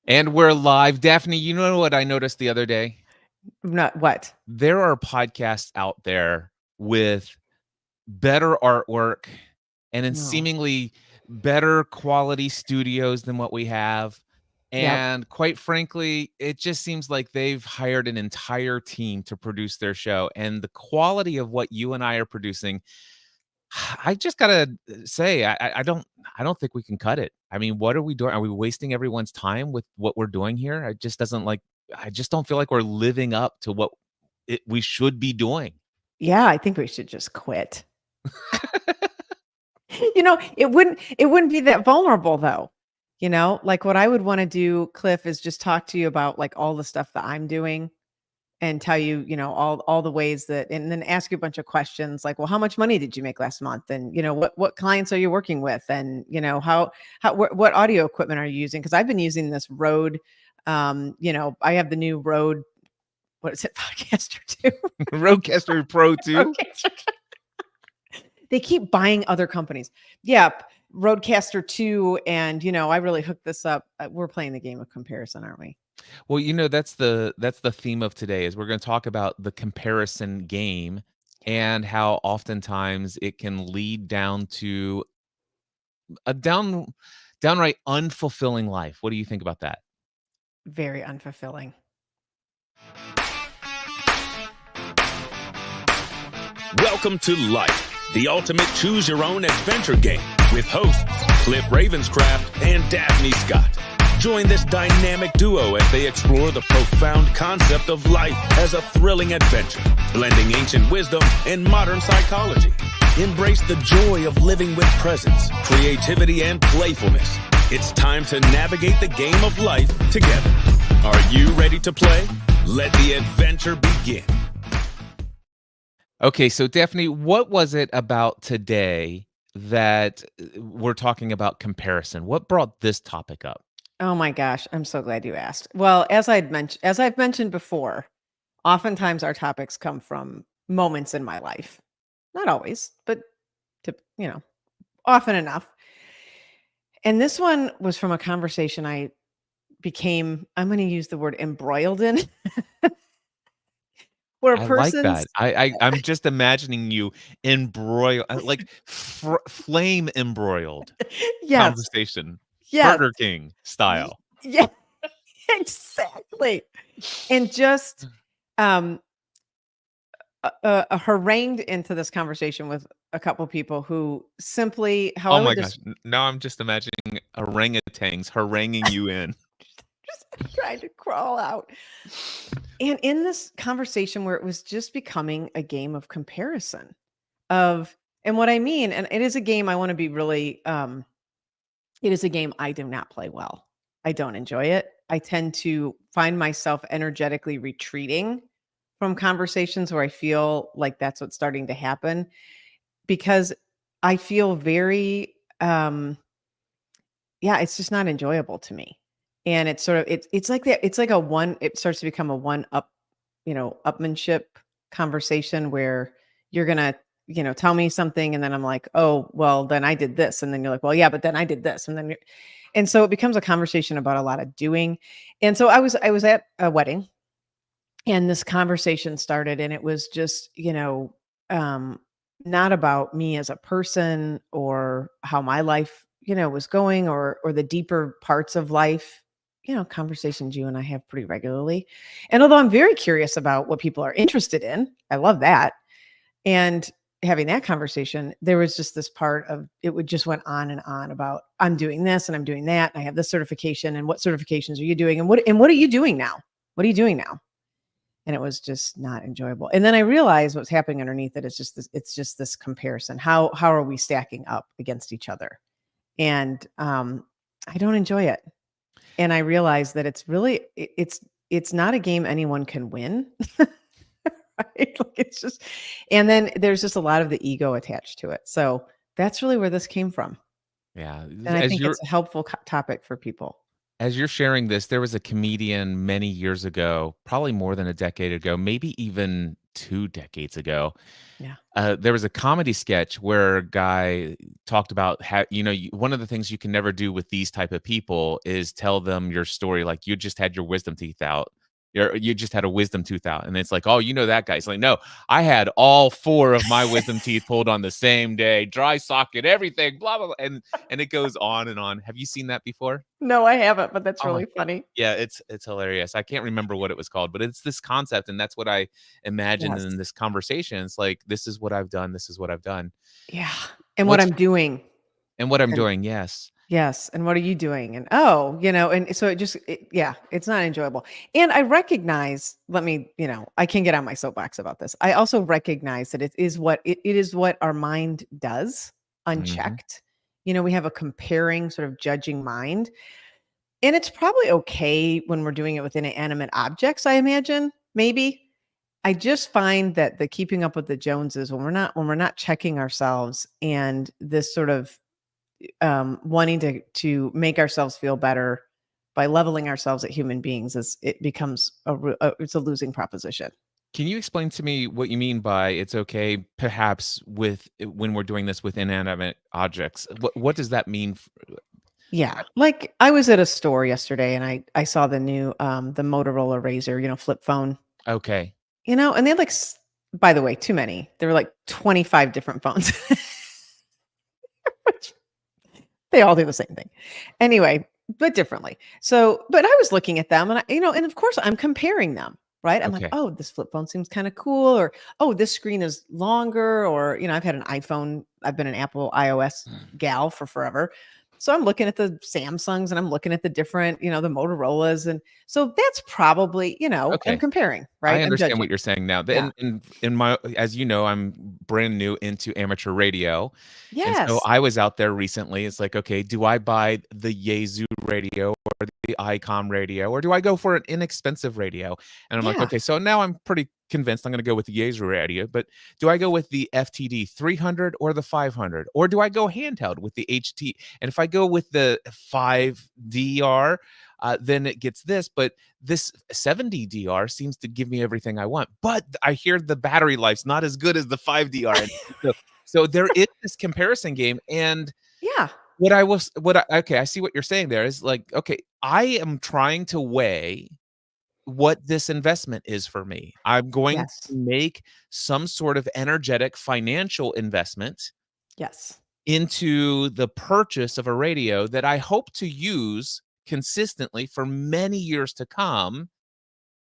And we're live. Daphne, you know what I noticed the other day? Not what? There are podcasts out there with better artwork and in No. seemingly better quality studios than what we have. Yep. And quite frankly, it just seems like they've hired an entire team to produce their show. And the quality of what you and I are producing, I just gotta say, I don't think we can cut it. I mean, what are we doing? Are we wasting everyone's time with what we're doing here? I just don't feel like we're living up to what we should be doing. Yeah, I think we should just quit. It wouldn't be that vulnerable though. Like what I would want to do, Cliff, is just talk to you about like all the stuff that I'm doing and tell you, all the ways that and then ask you a bunch of questions like, well, how much money did you make last month? And what clients are you working with? And what audio equipment are you using? Because I've been using this Rode, I have the new Rode, what is it, Podcaster 2? Rodecaster Pro 2? Rodecaster. They keep buying other companies. Yep. Rodecaster 2. And, I really hooked this up. We're playing the game of comparison, aren't we? Well, that's the theme of today is we're gonna talk about the comparison game and how oftentimes it can lead down to a downright unfulfilling life. What do you think about that? Very unfulfilling. Welcome to Life, the ultimate choose-your-own adventure game with hosts Cliff Ravenscraft and Daphne Scott. Join this dynamic duo as they explore the profound concept of life as a thrilling adventure, blending ancient wisdom and modern psychology. Embrace the joy of living with presence, creativity, and playfulness. It's time to navigate the game of life together. Are you ready to play? Let the adventure begin. Okay, so Daphne, what was it about today that we're talking about comparison? What brought this topic up? Oh my gosh, I'm so glad you asked. Well, as I've mentioned before, oftentimes our topics come from moments in my life. Not always, but to, often enough. And this one was from a conversation I'm going to use the word embroiled in, where a I like person's, that. I'm just imagining you like flame embroiled yes, conversation, yes, Burger King y- style. yeah, exactly. And just um, harangued into this conversation with a couple people who simply, how Oh I my would gosh, just now I'm just imagining orangutans haranguing you in. just trying to crawl out. And in this conversation where it was just becoming a game of comparison of, and what I mean, and it is a game I want to be really, it is a game I do not play well. I don't enjoy it. I tend to find myself energetically retreating from conversations where I feel like that's what's starting to happen because I feel very, yeah, it's just not enjoyable to me. And it's sort of it's like that. It's like a one. It starts to become a one up, upmanship conversation where you're gonna, tell me something, and then I'm like, oh, well, then I did this, and then you're like, well, yeah, but then I did this, and then and so it becomes a conversation about a lot of doing. And so I was at a wedding, and this conversation started, and it was just, um, not about me as a person or how my life, was going or the deeper parts of life, conversations you and I have pretty regularly. And although I'm very curious about what people are interested in, I love that. And having that conversation, there was just this part of it would just went on and on about I'm doing this and I'm doing that. And I have this certification and what certifications are you doing? And what are you doing now? What are you doing now? And it was just not enjoyable. And then I realized what's happening underneath it is just this, it's just this comparison. How are we stacking up against each other? And I don't enjoy it. And I realized that it's really it's not a game anyone can win. Right? Like it's just, and then there's just a lot of the ego attached to it. So that's really where this came from. Yeah, And I as think you're it's a helpful topic for people. As you're sharing this, there was a comedian many years ago, probably more than a decade ago, maybe even 2 decades ago. Yeah. There was a comedy sketch where a guy talked about how, one of the things you can never do with these type of people is tell them your story like you just had your wisdom teeth out. You just had a wisdom tooth out. And it's like, oh, you know that guy. It's like, no, I had all 4 of my wisdom teeth pulled on the same day, dry socket, everything, blah, blah, blah. And it goes on and on. Have you seen that before? No, I haven't, but that's Oh, really funny. yeah, it's hilarious. I can't remember what it was called, but it's this concept, and that's what I imagine Yes. in this conversation. It's like, this is what I've done, this is what I've done. Yeah. And what What's I'm doing. and what I'm And doing, yes. yes. And what are you doing? And and so yeah, it's not enjoyable. And I recognize, I can get on my soapbox about this. I also recognize that it is what our mind does Mhm. unchecked. We have a comparing, sort of judging mind. And it's probably okay when we're doing it with inanimate objects, I imagine, maybe. I just find that the keeping up with the Joneses, when we're not checking ourselves, and this sort of wanting to make ourselves feel better by leveling ourselves at human beings, it becomes it's a losing proposition. Can you explain to me what you mean by it's okay, perhaps, when we're doing this with inanimate objects? What does that mean? Yeah. Like, I was at a store yesterday, and I saw the new the Motorola Razor, flip phone, Okay. and they had by the way, too many. There were like 25 different phones. Which they all do the same thing. Anyway, but differently. So, but I was looking at them, and and of course I'm comparing them, right? I'm like, Okay. oh, this flip phone seems kind of cool, or oh, this screen is longer, or I've had an iPhone, I've been an Apple iOS gal for forever. So I'm looking at the Samsungs, and I'm looking at the different, the Motorola's. And so that's probably, I'm Okay. comparing, I right? I'm understand what judging. you're saying now. Yeah. In my as you know, I'm brand new into amateur radio, and so Yes. I was out there recently. It's like, okay, do I buy the Yaesu radio or the ICOM radio, or do I go for an inexpensive radio? And I'm like, Yeah. okay, so now I'm pretty convinced I'm going to go with the Yaesu radio, but do I go with the FTD 300 or the 500, or do I go handheld with the HT? And if I go with the 5DR, then it gets this, but this 70DR seems to give me everything I want. But I hear the battery life's not as good as the 5DR. And so there is this comparison game. And Yeah. okay, I see what you're saying there is like, okay, I am trying to weigh what this investment is for me. I'm going to Yes. make some sort of energetic financial investment Yes. into the purchase of a radio that I hope to use consistently for many years to come.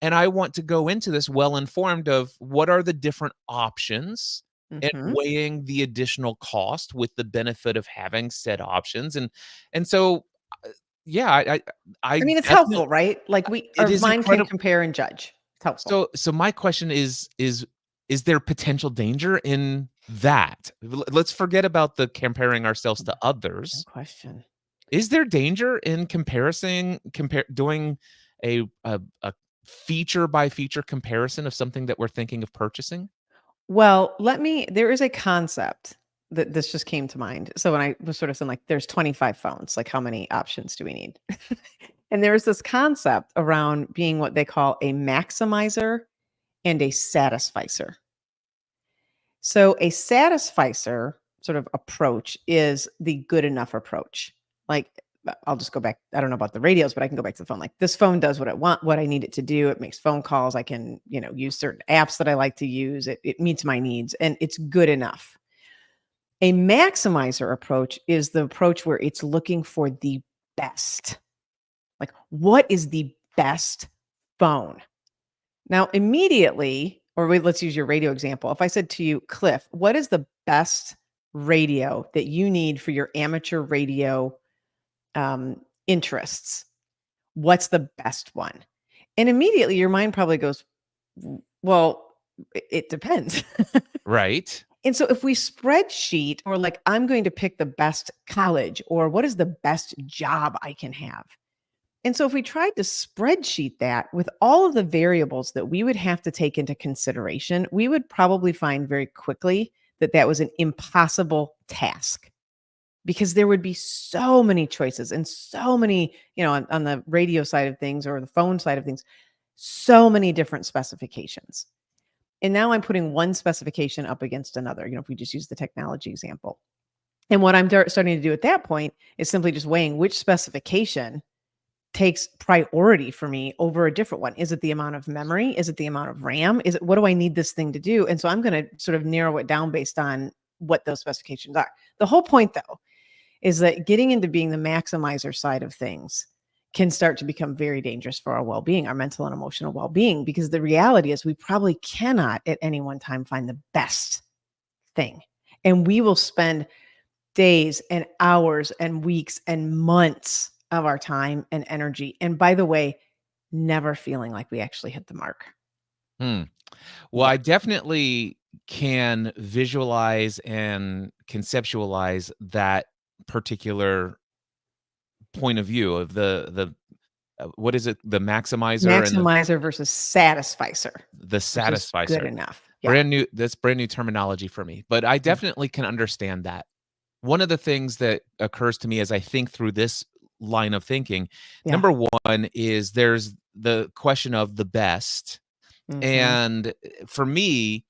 And I want to go into this well informed of what are the different options and Mhm. weighing the additional cost with the benefit of having said options. And so, yeah, I I mean, it's definitely, helpful, right? Like, it our is mind can incredible. compare and judge. It's helpful. So my question is there potential danger in that? Let's forget about the comparing ourselves to Good others. question. Is there danger in doing a feature by feature comparison of something that we're thinking of purchasing? Well, there is a concept that this just came to mind. So when I was sort of saying, like, there's 25 phones, like, how many options do we need? And there is this concept around being what they call a maximizer and a satisficer. So a satisficer sort of approach is the good enough approach. Like, I'll just go back. I don't know about the radios, but I can go back to the phone. Like, this phone does what I need it to do. It makes phone calls. I can, use certain apps that I like to use. It meets my needs, and it's good enough. A maximizer approach is the approach where it's looking for the best. Like, what is the best phone? Now, immediately, let's use your radio example. If I said to you, Cliff, what is the best radio that you need for your amateur radio interests? What's the best one? And immediately your mind probably goes, well, it depends. Right. And so if we spreadsheet, or like, I'm going to pick the best college, or what is the best job I can have? And so if we tried to spreadsheet that with all of the variables that we would have to take into consideration, we would probably find very quickly that that was an impossible task, because there would be so many choices and so many, on the radio side of things or the phone side of things, so many different specifications. And now I'm putting one specification up against another, if we just use the technology example. And what I'm starting to do at that point is simply just weighing which specification takes priority for me over a different one. Is it the amount of memory? Is it the amount of RAM? What do I need this thing to do? And so I'm going to sort of narrow it down based on what those specifications are. The whole point, though, is that getting into being the maximizer side of things can start to become very dangerous for our well-being, our mental and emotional well-being, because the reality is we probably cannot at any one time find the best thing. And we will spend days and hours and weeks and months of our time and energy. And by the way, never feeling like we actually hit the mark. Well, Yeah. I definitely can visualize and conceptualize that particular point of view of the what is it? The maximizer and Maximizer versus satisficer. the Which is good satisficer. enough. Yeah. That's brand new terminology for me, but I definitely can understand that. One of the things that occurs to me as I think through this line of thinking, Yeah. number one is there's the question of the best. Mhm. And for me,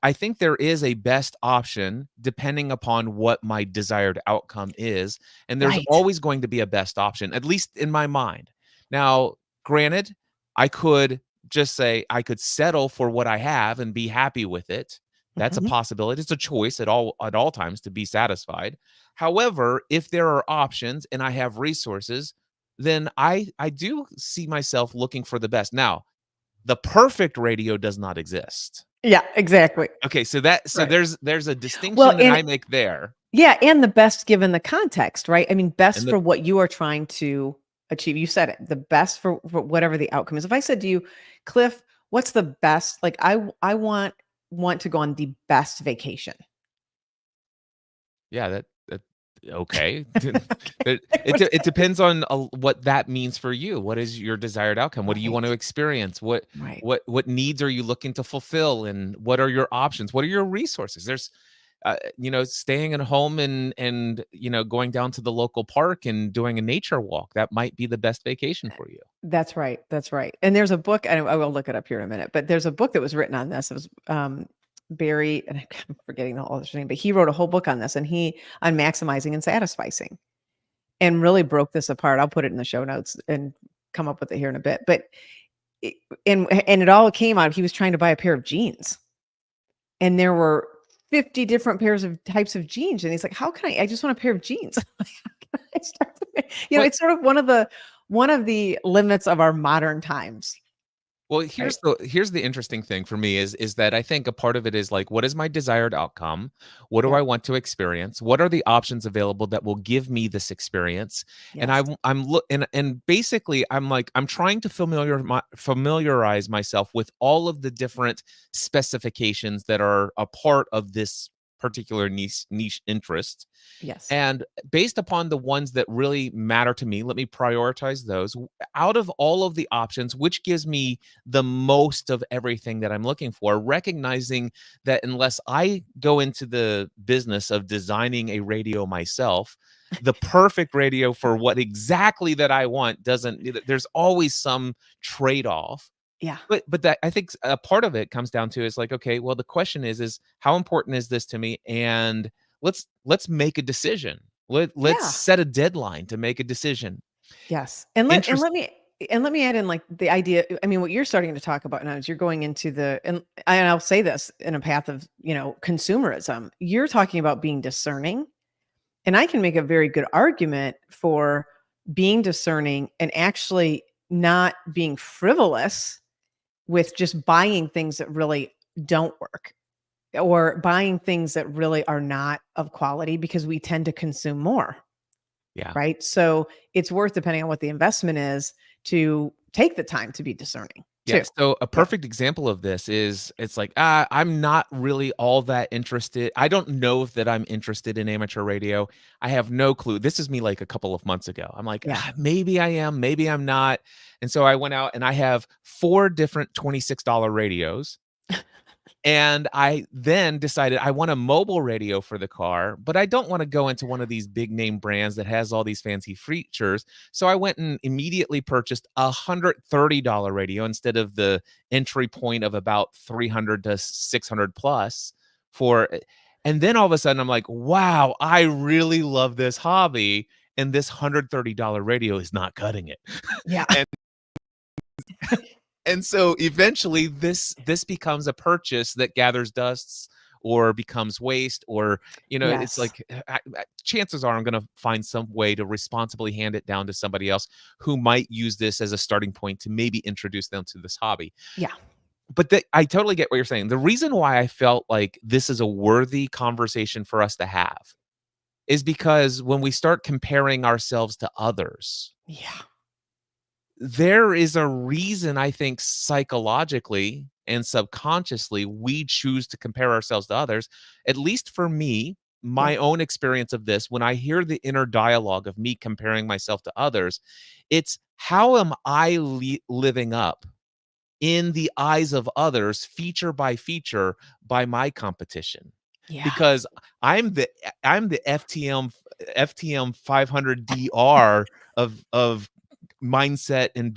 I think there is a best option depending upon what my desired outcome is. And there's Right. always going to be a best option, at least in my mind. Now, granted, I could just say I could settle for what I have and be happy with it. That's a Mhm. possibility. It's a choice at all times to be satisfied. However, if there are options and I have resources, then I do see myself looking for the best. Now, the perfect radio does not exist. Yeah, exactly. Okay, so Right. there's a distinction Well, that I and make there. yeah, and the best given the context, right? I mean, best And for what you are trying to achieve. You said it, the best for whatever the outcome is. If I said to you, Cliff, what's the best? Like I want to go on the best vacation. Yeah, that okay. Okay. It depends on what that means for you. What is your desired outcome? What do you want to Right. experience? What Right. what needs are you looking to fulfill? And what are your options? What are your resources? There's staying at home and going down to the local park and doing a nature walk. That might be the best vacation for you. That's right. That's right. And there's a book, I will look it up here in a minute, but there's a book that was written on this. It was Barry, and I'm forgetting the author's name, but he wrote a whole book on this on maximizing and satisficing and really broke this apart. I'll put it in the show notes and come up with it here in a bit. But and it all came out. He was trying to buy a pair of jeans, and there were 50 different types of jeans. And he's like, how can I just want a pair of jeans. I start to, Well, it's sort of one of the limits of our modern times. Well, Right. here's the interesting thing for me is that I think a part of it is like, what is my desired outcome? What do Yeah. I want to experience? What are the options available that will give me this experience? And Yes. and basically I'm trying to familiarize myself with all of the different specifications that are a part of this particular niche interest. Yes. And based upon the ones that really matter to me, let me prioritize those. Out of all of the options, which gives me the most of everything that I'm looking for, recognizing that unless I go into the business of designing a radio myself, the perfect radio for what exactly that I want there's always some trade-off. Yeah. But that I think a part of it comes down to is like, okay, well, the question is how important is this to me? And let's make a decision. Let's Yeah. set a deadline to make a decision. Yes. And Interest let me add in like the idea. I mean, what you're starting to talk about now is you're going into and I'll say this in a path of, consumerism. You're talking about being discerning. And I can make a very good argument for being discerning and actually not being frivolous with just buying things that really don't work or buying things that really are not of quality because we tend to consume more. Yeah. Right. So it's worth, depending on what the investment is, to take the time to be discerning Yeah. too. So a Yeah. perfect example of this is it's like, I'm not really all that interested. I don't know if that I'm interested in amateur radio. I have no clue. This is me like a couple of months ago. I'm like, Yeah. maybe I am, maybe I'm not. And so I went out and I have 4 different $26 radios. And I then decided I want a mobile radio for the car, but I don't want to go into one of these big name brands that has all these fancy features. So I went and immediately purchased a $130 radio instead of the entry point of about 300 to 600 plus for. And then all of a sudden I'm like, wow, I really love this hobby. And this $130 radio is not cutting it. Yeah. And so eventually this becomes a purchase that gathers dusts or becomes waste, or it's Yes. like chances are I'm going to find some way to responsibly hand it down to somebody else who might use this as a starting point to maybe introduce them to this hobby. Yeah. But I totally get what you're saying. The reason why I felt like this is a worthy conversation for us to have is because when we start comparing ourselves to others, Yeah. there is a reason, I think, psychologically and subconsciously we choose to compare ourselves to others. At least for me, my own experience of this, when I hear the inner dialogue of me comparing myself to others, it's how am I living up in the eyes of others, feature by feature, by my competition. Yeah. Because I'm the FTM 500DR of mindset and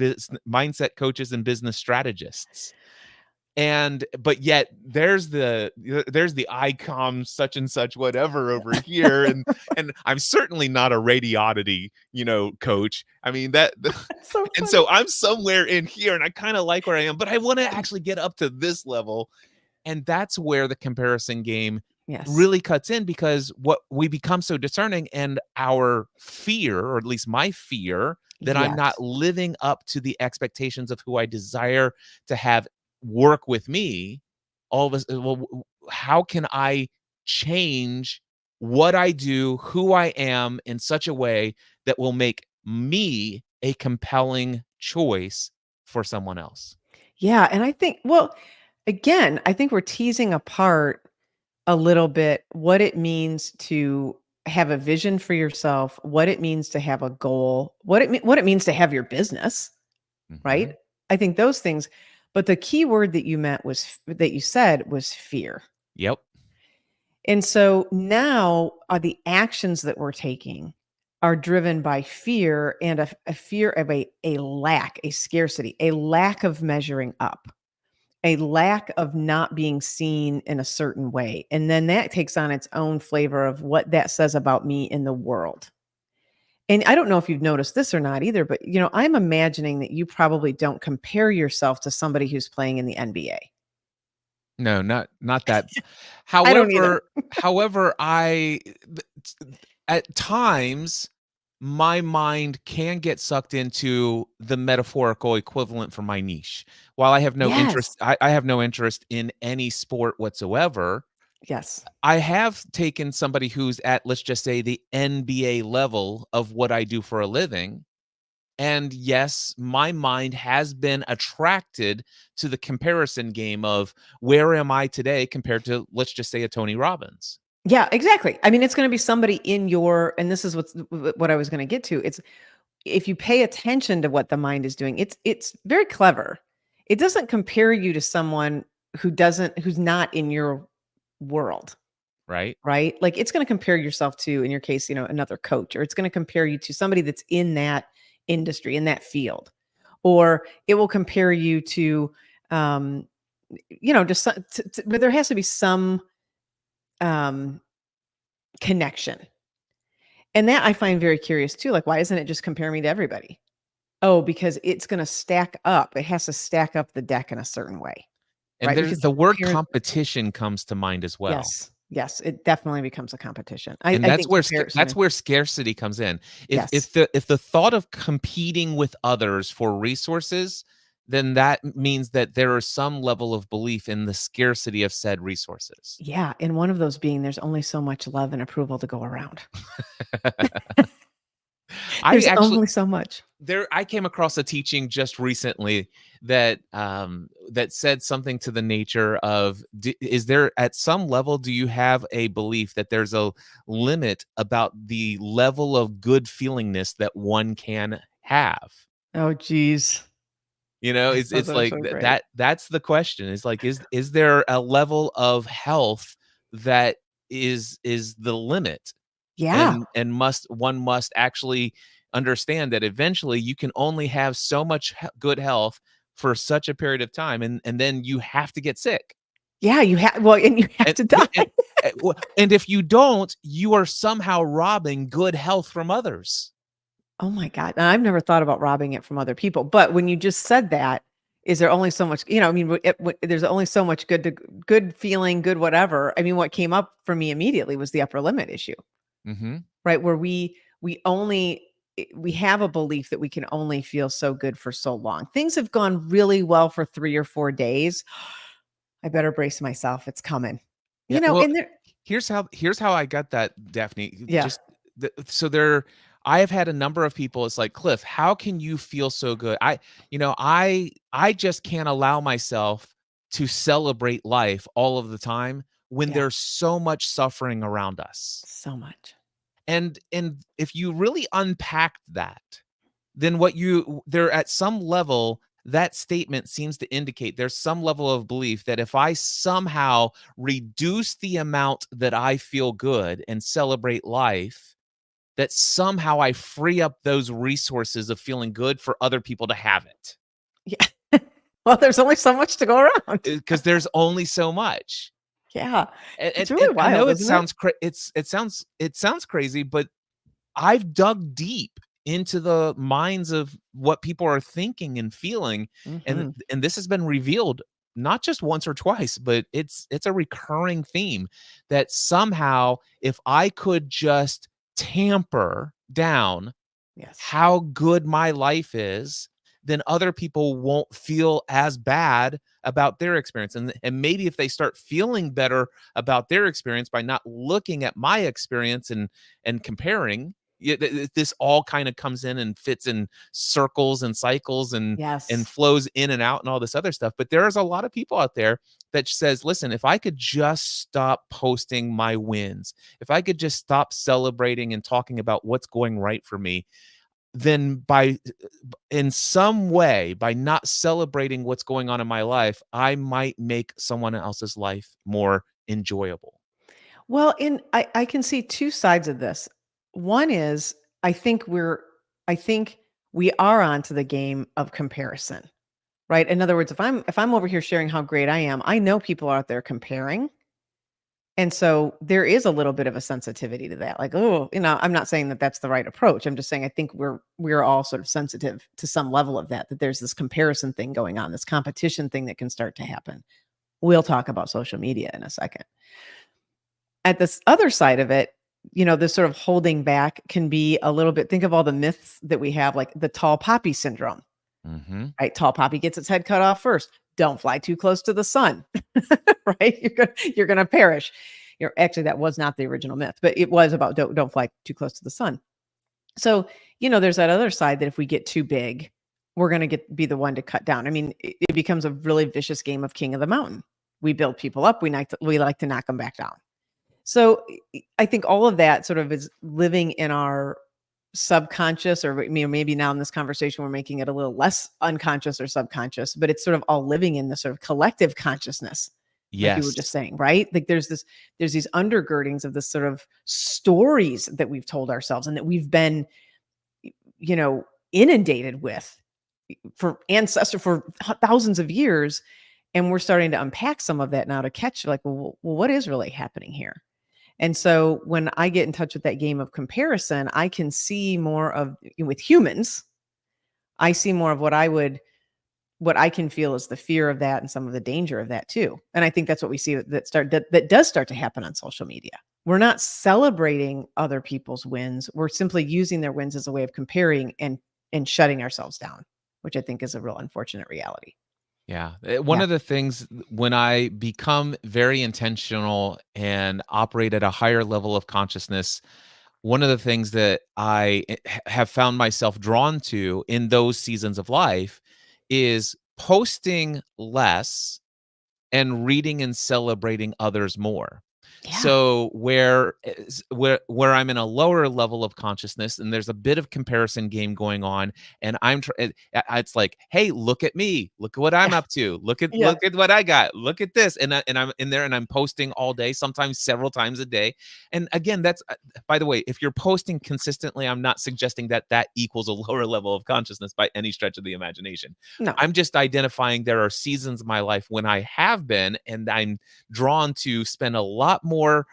mindset coaches and business strategists. But yet there's the ICOM such and such whatever over here, and I'm certainly not a radiodity coach. I mean So and funny. so I'm somewhere in here, and I kind of like where I am, but I want to actually get up to this level. And that's where the comparison game Yes. really cuts in, because what we become so discerning, and our fear, or at least my fear, that I'm not Yes. living up to the expectations of who I desire to have work with me. All of us, well, how can I change what I do, who I am, in such a way that will make me a compelling choice for someone else? Yeah. And I think, well, again, I think we're teasing apart a little bit what it means to have a vision for yourself, what it means to have a goal, what it means to have your business, right? I think those things. But the key word that you said was fear. Yep. And so now the actions that we're taking are driven by fear, and a fear of a lack, a scarcity, a lack of measuring up, a lack of not being seen in a certain way. And then that takes on its own flavor of what that says about me in the world. And I don't know if you've noticed this or not either, but I'm imagining that you probably don't compare yourself to somebody who's playing in the NBA. No, not that. I don't either. However, at times my mind can get sucked into the metaphorical equivalent for my niche. While I have no interest, Yes. I have no interest in any sport whatsoever. Yes. I have taken somebody who's at, let's just say, the NBA level of what I do for a living. And yes, my mind has been attracted to the comparison game of where am I today compared to, let's just say, a Tony Robbins. Yeah, exactly. I mean, it's going to be somebody in your, and this is what I was going to get to. It's, if you pay attention to what the mind is doing, it's very clever. It doesn't compare you to someone who's not in your world, Right. right? Like, it's going to compare yourself to, in your case, another coach, or it's going to compare you to somebody that's in that industry, in that field, or it will compare you to, just but there has to be some connection. And that I find very curious too. Like, why isn't it just compare me to everybody? Oh, because it's going to stack up. It has to stack up the deck in a certain way. And right? there's Because the word compare- competition comes to mind as well. Yes, it definitely becomes a competition. And I that's think where comparison that's is- where scarcity comes in. If Yes. if the thought of competing with others for resources, then that means that there is some level of belief in the scarcity of said resources. Yeah, and one of those being there's only so much love and approval to go around. There's only so much. I came across a teaching just recently that that said something to the nature of, is there, at some level, do you have a belief that there's a limit about the level of good feelingness that one can have? Oh, geez. You know, it's Those are like so great. that's the question. Is like, is there a level of health that is the limit? Yeah. And must actually understand that eventually you can only have so much good health for such a period of time, and then you have to get sick. Yeah, you have well, and you have And to die. and if you don't, you are somehow robbing good health from others. Oh my god, and I've never thought about robbing it from other people, but when you just said that, is there only so much I mean, there's only so much good feeling, good whatever. I mean, what came up for me immediately was the upper limit issue, Mhm. right? Where we only we have a belief that we can only feel so good for so long. Things have gone really well for 3 or 4 days. I better brace myself, it's coming. Yeah, well, And there here's how I got that, Daphne. yeah. Just so there, I have had a number of people. It's like, Cliff, how can you feel so good? I just can't allow myself to celebrate life all of the time when Yeah, there's so much suffering around us. so much. And if you really unpacked that, then what you there at some level, that statement seems to indicate there's some level of belief that if I somehow reduce the amount that I feel good and celebrate life, that somehow I free up those resources of feeling good for other people to have it. Yeah. Well, there's only so much to go around. Because there's only so much. Yeah. And, It's and, really and I know wild, it isn't it? sounds it sounds crazy, but I've dug deep into the minds of what people are thinking and feeling, and Mhm. this has been revealed not just once or twice, but it's a recurring theme that somehow if I could just tamper down Yes. how good my life is, then other people won't feel as bad about their experience. And maybe if they start feeling better about their experience by not looking at my experience and comparing, this all kind of comes in and fits in circles and cycles and Yes. flows in and out and all this other stuff. But there's a lot of people out there that says, listen, if I could just stop posting my wins, if I could just stop celebrating and talking about what's going right for me, then by in some way, by not celebrating what's going on in my life, I might make someone else's life more enjoyable. Well, I can see 2 sides of this. One is I think we are onto the game of comparison, right? In other words, if I'm over here sharing how great I am, I know people are out there comparing. And so there is a little bit of a sensitivity to that. Like, oh, I'm not saying that that's the right approach. I'm just saying I think we're all sort of sensitive to some level of that there's this comparison thing going on, this competition thing that can start to happen. We'll talk about social media in a second. At this other side of it, this sort of holding back can be a little bit think of all the myths that we have, like the tall poppy syndrome, Mhm. right? Tall poppy gets its head cut off first. Don't fly too close to the sun, right? You're gonna perish. Actually, that was not the original myth, but it was about don't fly too close to the sun. So, there's that other side that if we get too big, we're gonna be the one to cut down. I mean, it becomes a really vicious game of king of the mountain. We build people up, we like to knock them back down. So I think all of that sort of is living in our subconscious, or maybe now in this conversation, we're making it a little less unconscious or subconscious, but it's sort of all living in the sort of collective consciousness, like you were just Yes. saying, right? Like there's these undergirdings of this sort of stories that we've told ourselves and that we've been, you know, inundated with for thousands of years. And we're starting to unpack some of that now to catch like, well, what is really happening here? And so when I get in touch with that game of comparison, I can see more of with humans, I see more of what I can feel is the fear of that and some of the danger of that too. And I think that's what we see that does start to happen on social media. We're not celebrating other people's wins. We're simply using their wins as a way of comparing and shutting ourselves down, which I think is a real unfortunate reality. Yeah. One Yeah. of the things when I become very intentional and operate at a higher level of consciousness, one of the things that I have found myself drawn to in those seasons of life is posting less and reading and celebrating others more. Yeah. So where I'm in a lower level of consciousness and there's a bit of comparison game going on, and it's like, hey, look at me, look at what I'm Yeah. up to, look at Yeah. what I got, look at this, and I'm in there and I'm posting all day, sometimes several times a day. And again, that's by the way, if you're posting consistently, I'm not suggesting that that equals a lower level of consciousness by any stretch of the imagination. No. I'm just identifying there are seasons of my life when I have been, and I'm drawn to spend a lot more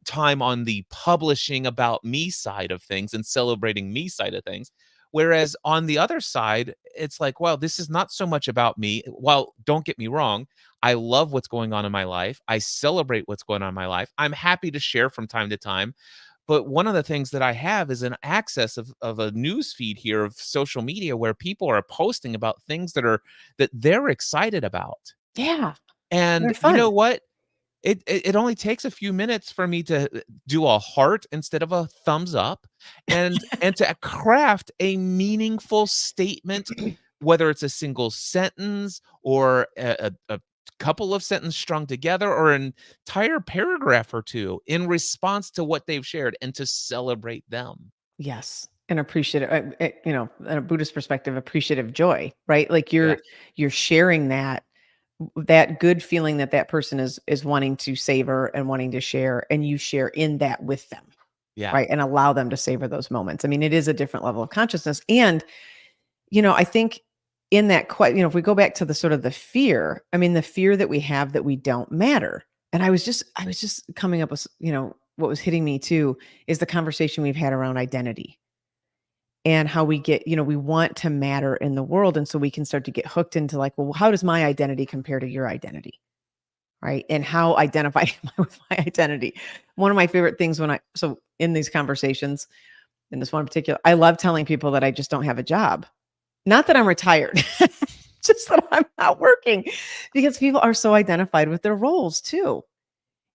time on the publishing about me side of things and celebrating me side of things. Whereas on the other side, it's like, well, this is not so much about me. Well, don't get me wrong. I love what's going on in my life. I celebrate what's going on in my life. I'm happy to share from time to time. But one of the things that I have is an access of a news feed here of social media where people are posting about things that they're excited about. Yeah. And They're you know fun. what? It only takes a few minutes for me to do a heart instead of a thumbs up, and to craft a meaningful statement, whether it's a single sentence or a couple of sentences strung together or an entire paragraph or two in response to what they've shared and to celebrate them. Yes. And appreciative, in a Buddhist perspective, appreciative joy, right? Like Yes. you're sharing that good feeling that that person is wanting to savor and wanting to share, and you share in that with them, Yeah. right? And allow them to savor those moments. I mean, it is a different level of consciousness. And, I think in that if we go back to the sort of the fear, I mean, the fear that we have that we don't matter. And I was just coming up with, what was hitting me too is the conversation we've had around identity and how we get, we want to matter in the world. And so we can start to get hooked into like, well, how does my identity compare to your identity? Right. And how identify am I with my identity? One of my favorite things so in these conversations, in this one in particular, I love telling people that I just don't have a job. Not that I'm retired, just that I'm not working, because people are so identified with their roles too.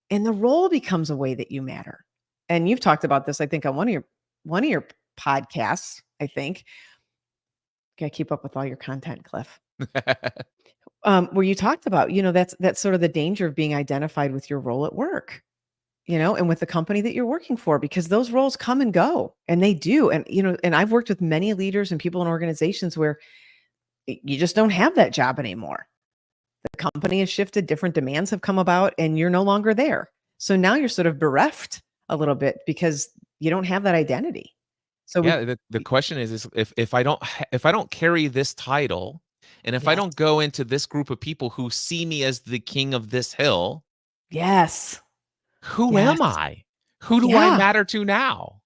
And the role becomes a way that you matter. And you've talked about this, I think, on one of your podcasts, I think. Gotta keep up with all your content, Cliff. Where you talked about, that's sort of the danger of being identified with your role at work, and with the company that you're working for, because those roles come and go, and they do. And, and I've worked with many leaders and people in organizations where you just don't have that job anymore. The company has shifted, different demands have come about, and you're no longer there. So now you're sort of bereft a little bit because you don't have that identity. So Yeah, the question is if I don't carry this title, and if I yes, don't go into this group of people who see me as the king of this hill, yes, who yes, am I? Who do I yeah, matter to now?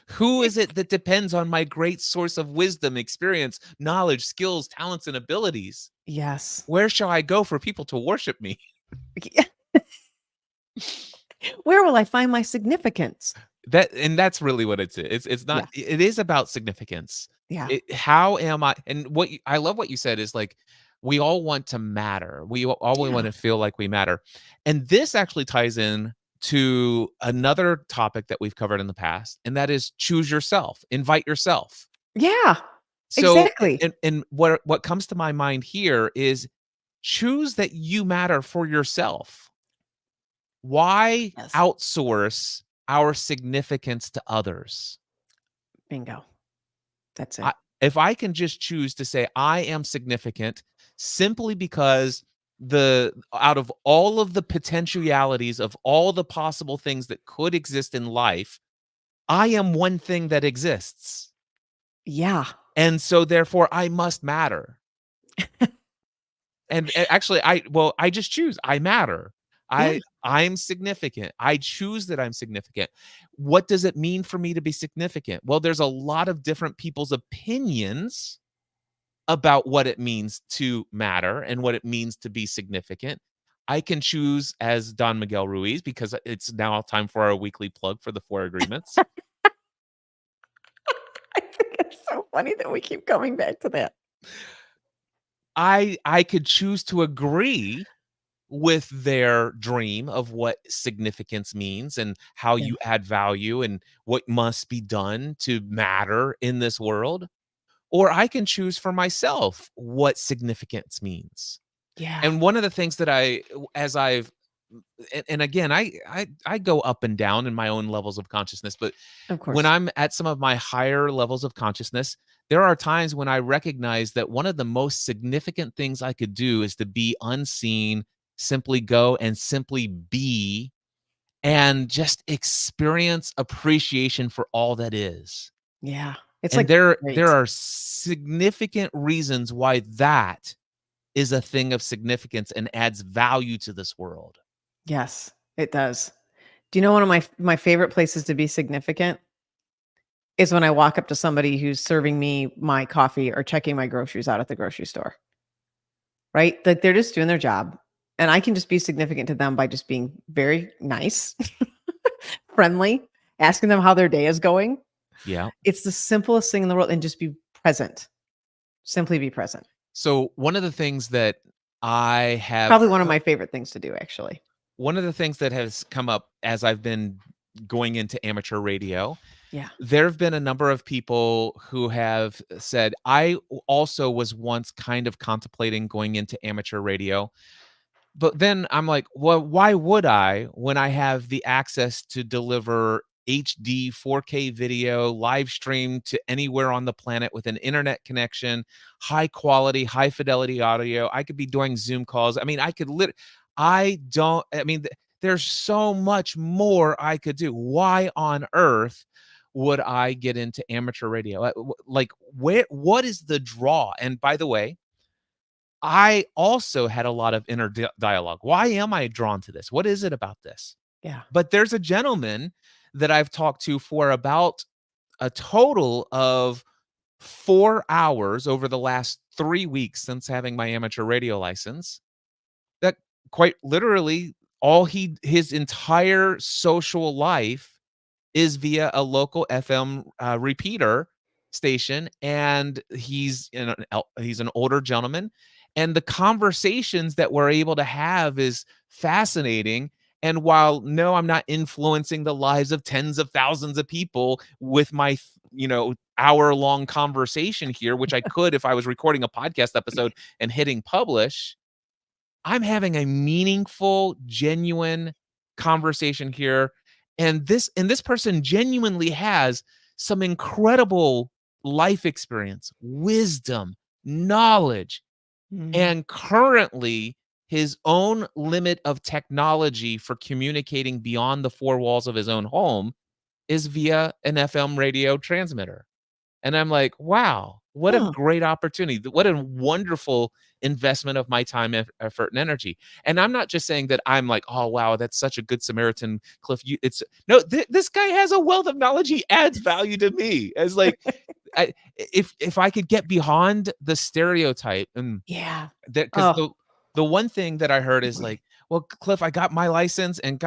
Who is it that depends on my great source of wisdom, experience, knowledge, skills, talents, and abilities? yes. Where shall I go for people to worship me? Where will I find my significance? That's really what it's Yeah, not, it is about significance. yeah, How am I, and I love what you said is like, we all want to matter. We yeah, want to feel like we matter. And this actually ties in to another topic that we've covered in the past, and that is choose yourself, invite yourself. yeah, So, exactly. and what comes to my mind here is choose that you matter for yourself. Why Yes, outsource our significance to others? bingo. That's I it. If I can just choose to say I am significant simply because the out of all of the potentialities of all the possible things that could exist in life, I am one thing that exists. Yeah, And so therefore I must matter. And actually I just choose I matter. yeah, I'm significant. I choose that I'm significant. What does it mean for me to be significant? Well, there's a lot of different people's opinions about what it means to matter and what it means to be significant. I can choose as Don Miguel Ruiz because it's now time for our weekly plug for the 4 agreements. I think it's so funny that we keep coming back to that. I could choose to agree with their dream of what significance means and how Yeah, you add value and what must be done to matter in this world. Or I can choose for myself what significance means. yeah, And one of the things that as I've and again, I go up and down in my own levels of consciousness, but Of when course. I'm at some of my higher levels of consciousness, there are times when I recognize that one of the most significant things I could do is to be unseen, simply go and simply be, and just experience appreciation for all that is. Yeah. It's And like there great. are significant reasons why that is a thing of significance and adds value to this world. Yes, it does. Do you know one of my favorite places to be significant is when I walk up to somebody who's serving me my coffee or checking my groceries out at the grocery store, right? Like they're just doing their job. And I can just be significant to them by just being very nice, friendly, asking them how their day is going. Yeah. It's the simplest thing in the world and just be present. Simply be present. So one of the things that I have Probably one of my favorite things to do, actually. one of the things that has come up as I've been going into amateur radio, Yeah. there have been a number of people who have said, I also was once kind of contemplating going into amateur radio. But then I'm like, well, why would I when I have the access to deliver HD 4K video live stream to anywhere on the planet with an internet connection, high quality, high fidelity audio? I could be doing Zoom calls. I mean, I mean, there's so much more I could do. Why on earth would I get into amateur radio? Like, what is the draw? And by the way, I also had a lot of inner dialogue. Why am I drawn to this? What is it about this? Yeah. But there's a gentleman that I've talked to for about a total of 4 hours over the last 3 weeks since having my amateur radio license, that quite literally his entire social life is via a local FM repeater station, and he's an older gentleman, and the conversations that we're able to have is fascinating. And while no, I'm not influencing the lives of tens of thousands of people with my hour-long conversation here, which I could if I was recording a podcast episode and hitting publish. I'm having a meaningful, genuine conversation here, and this person genuinely has some incredible life experience, wisdom, knowledge, Mm. and currently his own limit of technology for communicating beyond the four walls of his own home is via an FM radio transmitter. And I'm like, wow, what a Huh. great opportunity. What a wonderful investment of my time, effort, and energy. And I'm not just saying that I'm like, oh, wow, that's such a good Samaritan, Cliff. It's no, this guy has a wealth of knowledge. He adds value to me as like, if I could get beyond the stereotype and Yeah. that, because Oh, the one thing that I heard is like, well, Cliff, I got my license and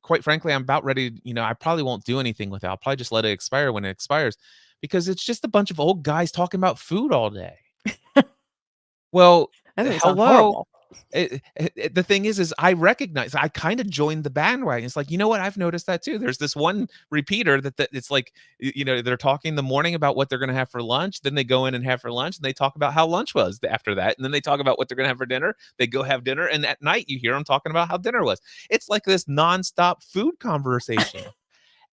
quite frankly, I'm about ready. I probably won't do anything with it. I'll probably just let it expire when it expires because it's just a bunch of old guys talking about food all day. Well, that doesn't sound hello. horrible. The thing is I recognize I kind of joined the bandwagon. It's like, you know what? I've noticed that too. There's this one repeater that it's like, they're talking in the morning about what they're going to have for lunch. Then they go in and have for lunch and they talk about how lunch was after that. And then they talk about what they're going to have for dinner. They go have dinner. And at night you hear them talking about how dinner was. It's like this nonstop food conversation.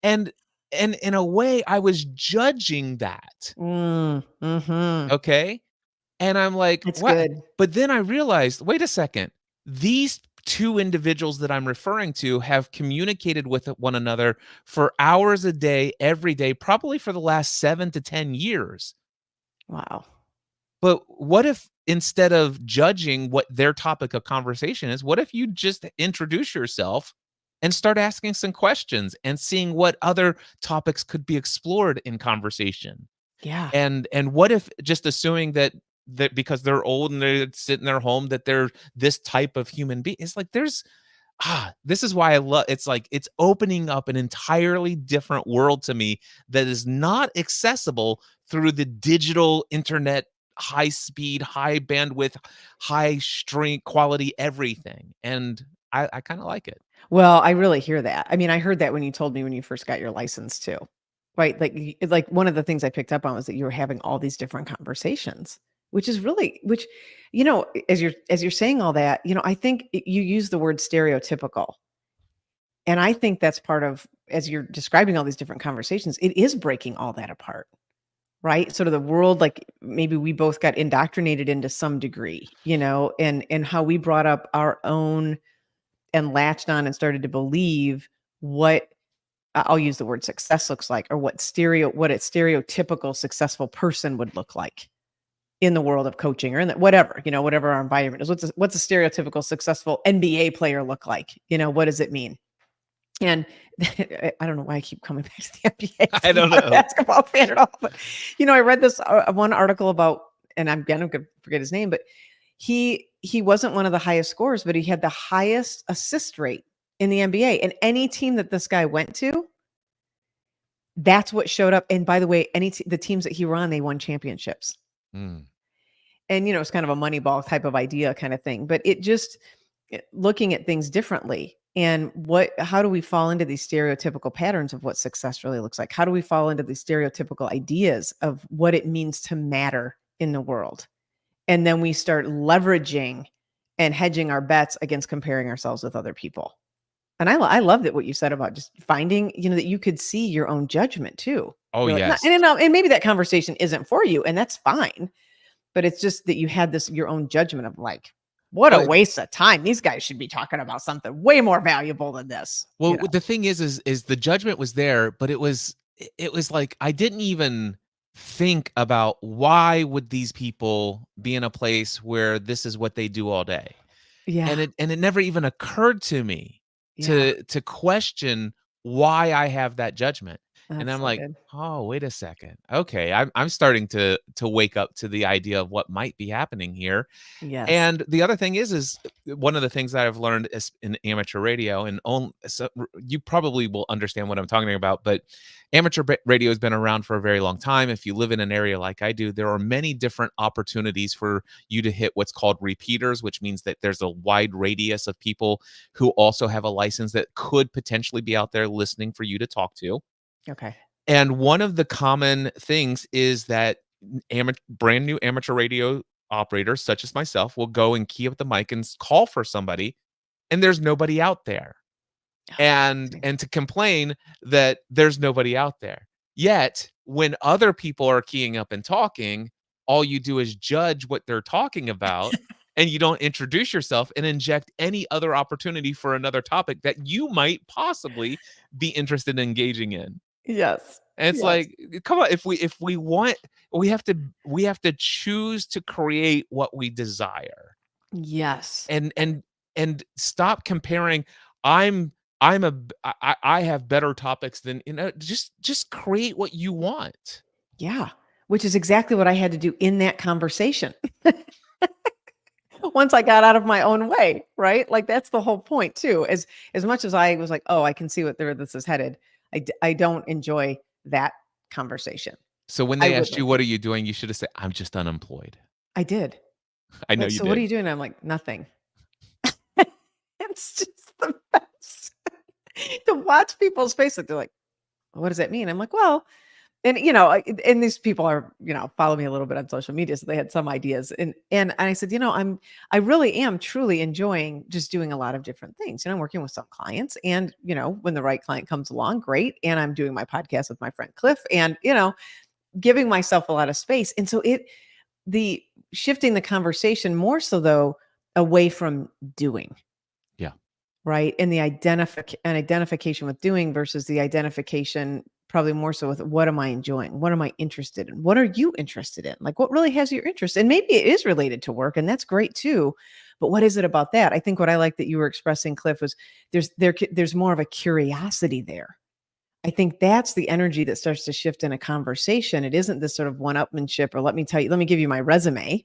And in a way I was judging that. Mhm. Okay. And I'm like, It's "What?" good. But then I realized, wait a second. These 2 individuals that I'm referring to have communicated with one another for hours a day, every day, probably for the last 7 to 10 years. Wow. But what if instead of judging what their topic of conversation is, what if you just introduce yourself and start asking some questions and seeing what other topics could be explored in conversation? Yeah. And what if just assuming that because they're old and they sit in their home that they're this type of human being? It's like this is why I love it's like it's opening up an entirely different world to me that is not accessible through the digital internet, high speed, high bandwidth, high string quality everything. And I kind of like it. Well, I really hear that. I mean, I heard that when you told me when you first got your license too. Right? Like one of the things I picked up on was that you were having all these different conversations which is really, which, as you're saying all that, I think you use the word stereotypical. And I think that's part of, as you're describing all these different conversations, it is breaking all that apart, right? Sort of the world, like maybe we both got indoctrinated into some degree, and how we brought up our own and latched on and started to believe what I'll use the word success looks like, or what a stereotypical successful person would look like in the world of coaching, or in whatever, whatever our environment is. What's a stereotypical successful NBA player look like? What does it mean? And I don't know why I keep coming back to the NBA. I don't know. Basketball fan at all, but I read this one article about, and I'm going to forget his name, but he wasn't one of the highest scorers, but he had the highest assist rate in the NBA. And any team that this guy went to, that's what showed up. And by the way, the teams that he ran, they won championships. Mm. And it's kind of a Moneyball type of idea kind of thing, but looking at things differently. And how do we fall into these stereotypical patterns of what success really looks like? How do we fall into these stereotypical ideas of what it means to matter in the world? And then we start leveraging and hedging our bets against comparing ourselves with other people. And I love that what you said about just finding, that you could see your own judgment too. Oh, You're yes. and maybe that conversation isn't for you, and that's fine. But it's just that you had your own judgment of like, what a waste of time. These guys should be talking about something way more valuable than this. Well, the thing is the judgment was there, but it was like I didn't even think about why would these people be in a place where this is what they do all day. Yeah. And it never even occurred to me to question why I have that judgment. And I'm like, oh, wait a second. Okay, I'm starting to wake up to the idea of what might be happening here. Yes. And the other thing is one of the things that I've learned is in amateur radio, and so you probably will understand what I'm talking about, but amateur radio has been around for a very long time. If you live in an area like I do, there are many different opportunities for you to hit what's called repeaters, which means that there's a wide radius of people who also have a license that could potentially be out there listening for you to talk to. Okay. And one of the common things is that brand new amateur radio operators, such as myself, will go and key up the mic and call for somebody, and there's nobody out there. And to complain that there's nobody out there. Yet, when other people are keying up and talking, all you do is judge what they're talking about, and you don't introduce yourself and inject any other opportunity for another topic that you might possibly be interested in engaging in. Yes. And it's like, come on, if we want, we have to choose to create what we desire. Yes. And stop comparing. I have better topics than, just create what you want. Yeah. Which is exactly what I had to do in that conversation. Once I got out of my own way, right? Like that's the whole point too. As much as I was like, oh, I can see where this is headed. I don't enjoy that conversation. So when they asked you, what are you doing? You should have said, I'm just unemployed. I did. I know you did. So what are you doing? I'm like, nothing. It's just the best to watch people's faces. They're like, what does that mean? I'm like, well, and and these people are, follow me a little bit on social media. So they had some ideas. And I said, I really am truly enjoying just doing a lot of different things. I'm working with some clients, and, when the right client comes along, great. And I'm doing my podcast with my friend Cliff, and, giving myself a lot of space. And so the shifting the conversation more so though, away from doing. Yeah. Right. And the identification with doing versus the identification probably more so with what am I enjoying? What am I interested in? What are you interested in? Like what really has your interest? And maybe it is related to work, and that's great too. But what is it about that? I think what I like that you were expressing, Cliff, was there's more of a curiosity there. I think that's the energy that starts to shift in a conversation. It isn't this sort of one-upmanship or let me give you my resume.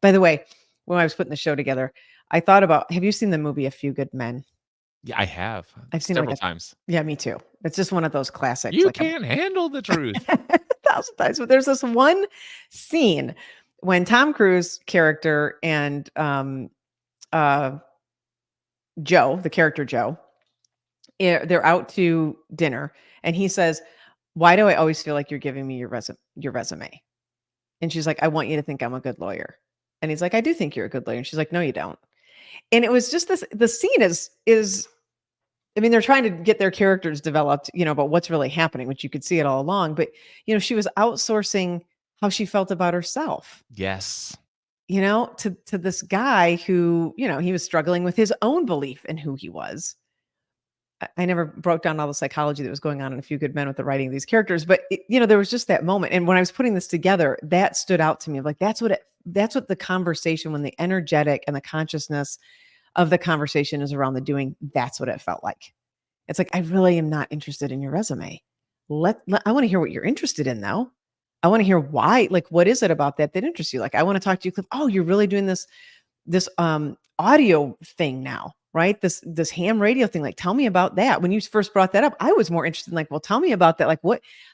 By the way, when I was putting the show together, I thought about, have you seen the movie A Few Good Men? Yeah, I have. I've seen several times. Yeah, me too. It's just one of those classics. You can't handle the truth. 1,000 times. But there's this one scene when Tom Cruise character and Joe, the character Joe, they're out to dinner, and he says, "Why do I always feel like you're giving me your resume?" And she's like, I want you to think I'm a good lawyer. And he's like, I do think you're a good lawyer. And she's like, no, you don't. And it was just this, the scene is, I mean, they're trying to get their characters developed, about what's really happening, which you could see it all along. But, she was outsourcing how she felt about herself, Yes. to this guy who, he was struggling with his own belief in who he was. I never broke down all the psychology that was going on in A Few Good Men with the writing of these characters, but there was just that moment. And when I was putting this together, that stood out to me. Like, that's what the conversation, when the energetic and the consciousness of the conversation is around the doing, that's what it felt like. It's like, I really am not interested in your resume. I want to hear what you're interested in though. I want to hear why, like, what is it about that interests you? Like, I want to talk to you, Cliff. Oh, you're really doing this audio thing now, right? This ham radio thing. Like, tell me about that. When you first brought that up, I was more interested in, like, well, tell me about that. Like,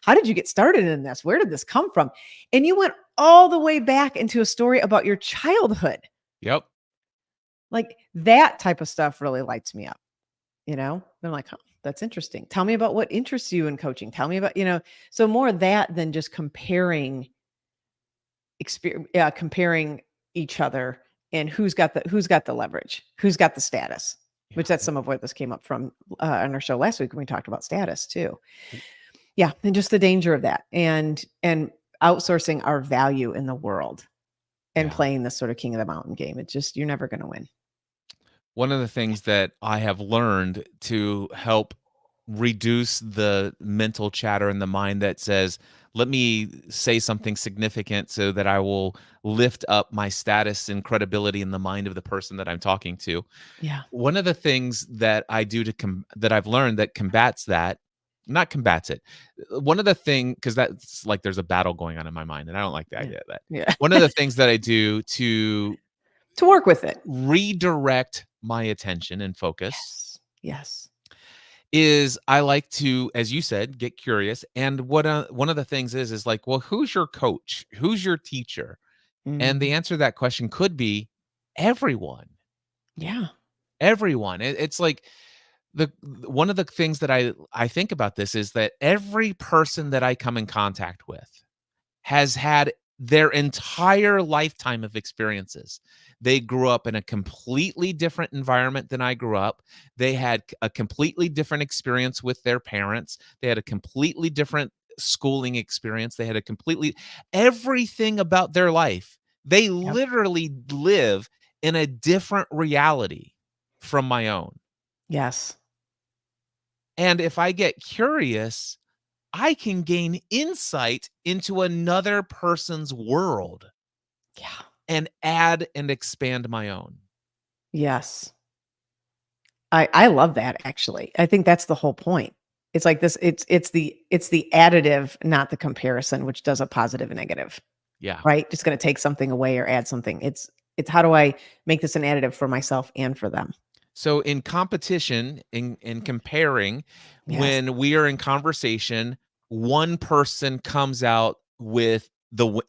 how did you get started in this? Where did this come from? And you went all the way back into a story about your childhood. Yep. Like, that type of stuff really lights me up, I'm like, oh, that's interesting. Tell me about what interests you in coaching. Tell me about, so more of that than just comparing each other and who's got the leverage, who's got the status, which that's some of what this came up from on our show last week when we talked about status too. Yeah. And just the danger of that and outsourcing our value in the world and playing this sort of king of the mountain game. It's just, you're never going to win. One of the things that I have learned to help reduce the mental chatter in the mind that says, let me say something significant so that I will lift up my status and credibility in the mind of the person that I'm talking to. Yeah. One of the things that I do that I've learned that combats that, not combats it. One of the things, because that's like there's a battle going on in my mind, and I don't like the idea of that. Yeah. One of the things that I do to work with it, redirect my attention and focus. Yes. Is I like to, as you said, get curious. And what one of the things is like, well, who's your coach? Who's your teacher? And the answer to that question could be everyone. Yeah. Everyone. It's like one of the things that I think about this is that every person that I come in contact with has had their entire lifetime of experiences. They grew up in a completely different environment than I grew up. They had a completely different experience with their parents. They had a completely different schooling experience. They had everything about their life. They literally live in a different reality from my own. Yes. And if I get curious, I can gain insight into another person's world. Yeah. And add and expand my own. Yes. I love that, actually. I think that's the whole point. It's like this, it's the additive, not the comparison, which does a positive and negative. Yeah. Right? Just going to take something away or add something. It's how do I make this an additive for myself and for them? So in competition, in comparing, when we are in conversation, one person comes out with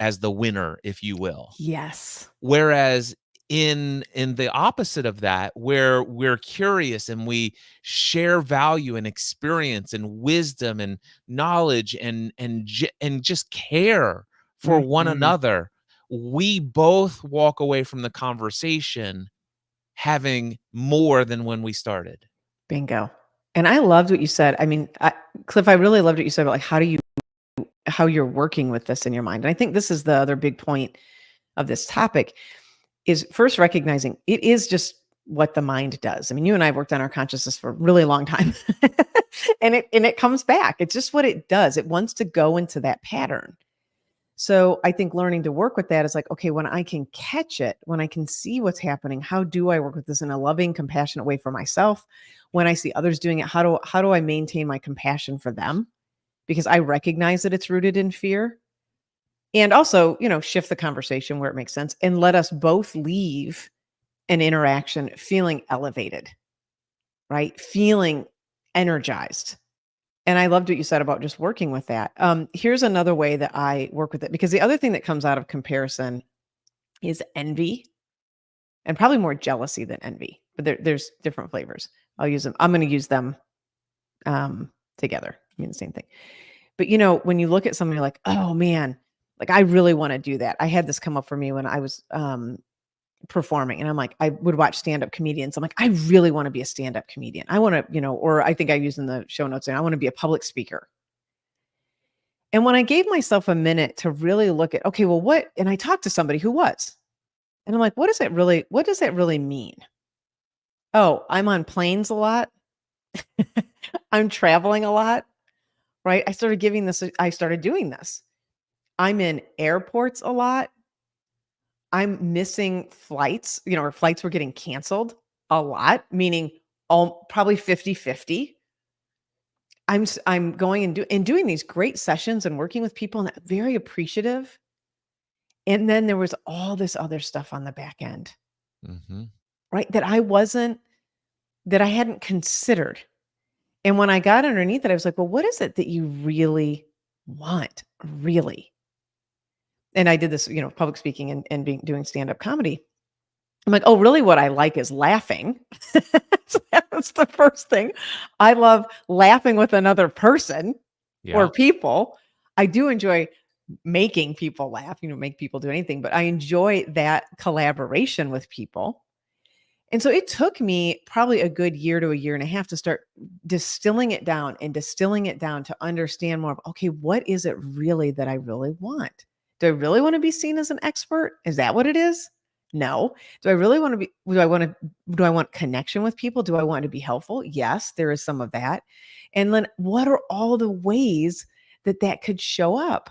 as the winner, if you will. Yes. Whereas in the opposite of that, where we're curious and we share value and experience and wisdom and knowledge and just care for one another, we both walk away from the conversation having more than when we started. Bingo. And I loved what you said. I mean, Cliff, I really loved what you said about, like, how you're working with this in your mind. And I think this is the other big point of this topic, is first recognizing it is just what the mind does. I mean, you and I have worked on our consciousness for a really long time and it comes back. It's just what it does. It wants to go into that pattern. So I think learning to work with that is like, okay, when I can catch it, when I can see what's happening, how do I work with this in a loving, compassionate way for myself? When I see others doing it, how do I maintain my compassion for them? Because I recognize that it's rooted in fear. And also, shift the conversation where it makes sense and let us both leave an interaction feeling elevated, right? Feeling energized. And I loved what you said about just working with that. Here's another way that I work with it, because the other thing that comes out of comparison is envy, and probably more jealousy than envy, but there's different flavors. I'll use them. I'm going to use them together. I mean, the same thing. But when you look at somebody like, oh man, Like, I really want to do that. I had this come up for me when I was performing, and I'm like, I would watch stand-up comedians. I'm like, I really want to be a stand-up comedian. I want to, or I think I used in the show notes, and I want to be a public speaker. And when I gave myself a minute to really look at, okay, well, and I talked to somebody who was, and I'm like, what does that really mean? Oh, I'm on planes a lot. I'm traveling a lot, right? I started doing this. I'm in airports a lot. I'm missing flights, or flights were getting canceled a lot, meaning probably 50-50. I'm going and doing these great sessions and working with people, and very appreciative. And then there was all this other stuff on the back end, right? That I hadn't considered. And when I got underneath it, I was like, well, what is it that you really want? Really? And I did this, public speaking and doing stand-up comedy. I'm like, oh, really what I like is laughing. So that was the first thing. I love laughing with another person or people. I do enjoy making people laugh, make people do anything, but I enjoy that collaboration with people. And so it took me probably a good year to a year and a half to start distilling it down to understand more of, okay, what is it really that I really want? Do I really want to be seen as an expert? Is that what it is? No. Do I really want to be, do I want connection with people? Do I want to be helpful? Yes, there is some of that. And then what are all the ways that could show up?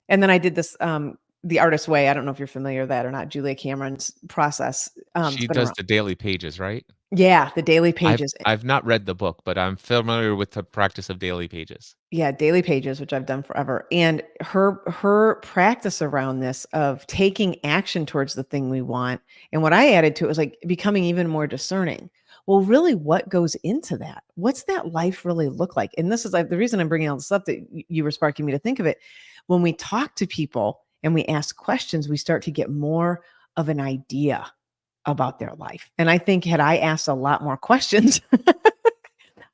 And then I did this, The Artist's Way. I don't know if you're familiar with that or not. Julia Cameron's process. She does the daily pages, right? Yeah, the daily pages. I've not read the book, but I'm familiar with the practice of daily pages. Yeah, daily pages, which I've done forever. And her practice around this of taking action towards the thing we want. And what I added to it was like becoming even more discerning. Well, really, what goes into that? What's that life really look like? And this is like the reason I'm bringing all this up, that you were sparking me to think of it. When we talk to people and we ask questions, we start to get more of an idea about their life. And I think had I asked a lot more questions,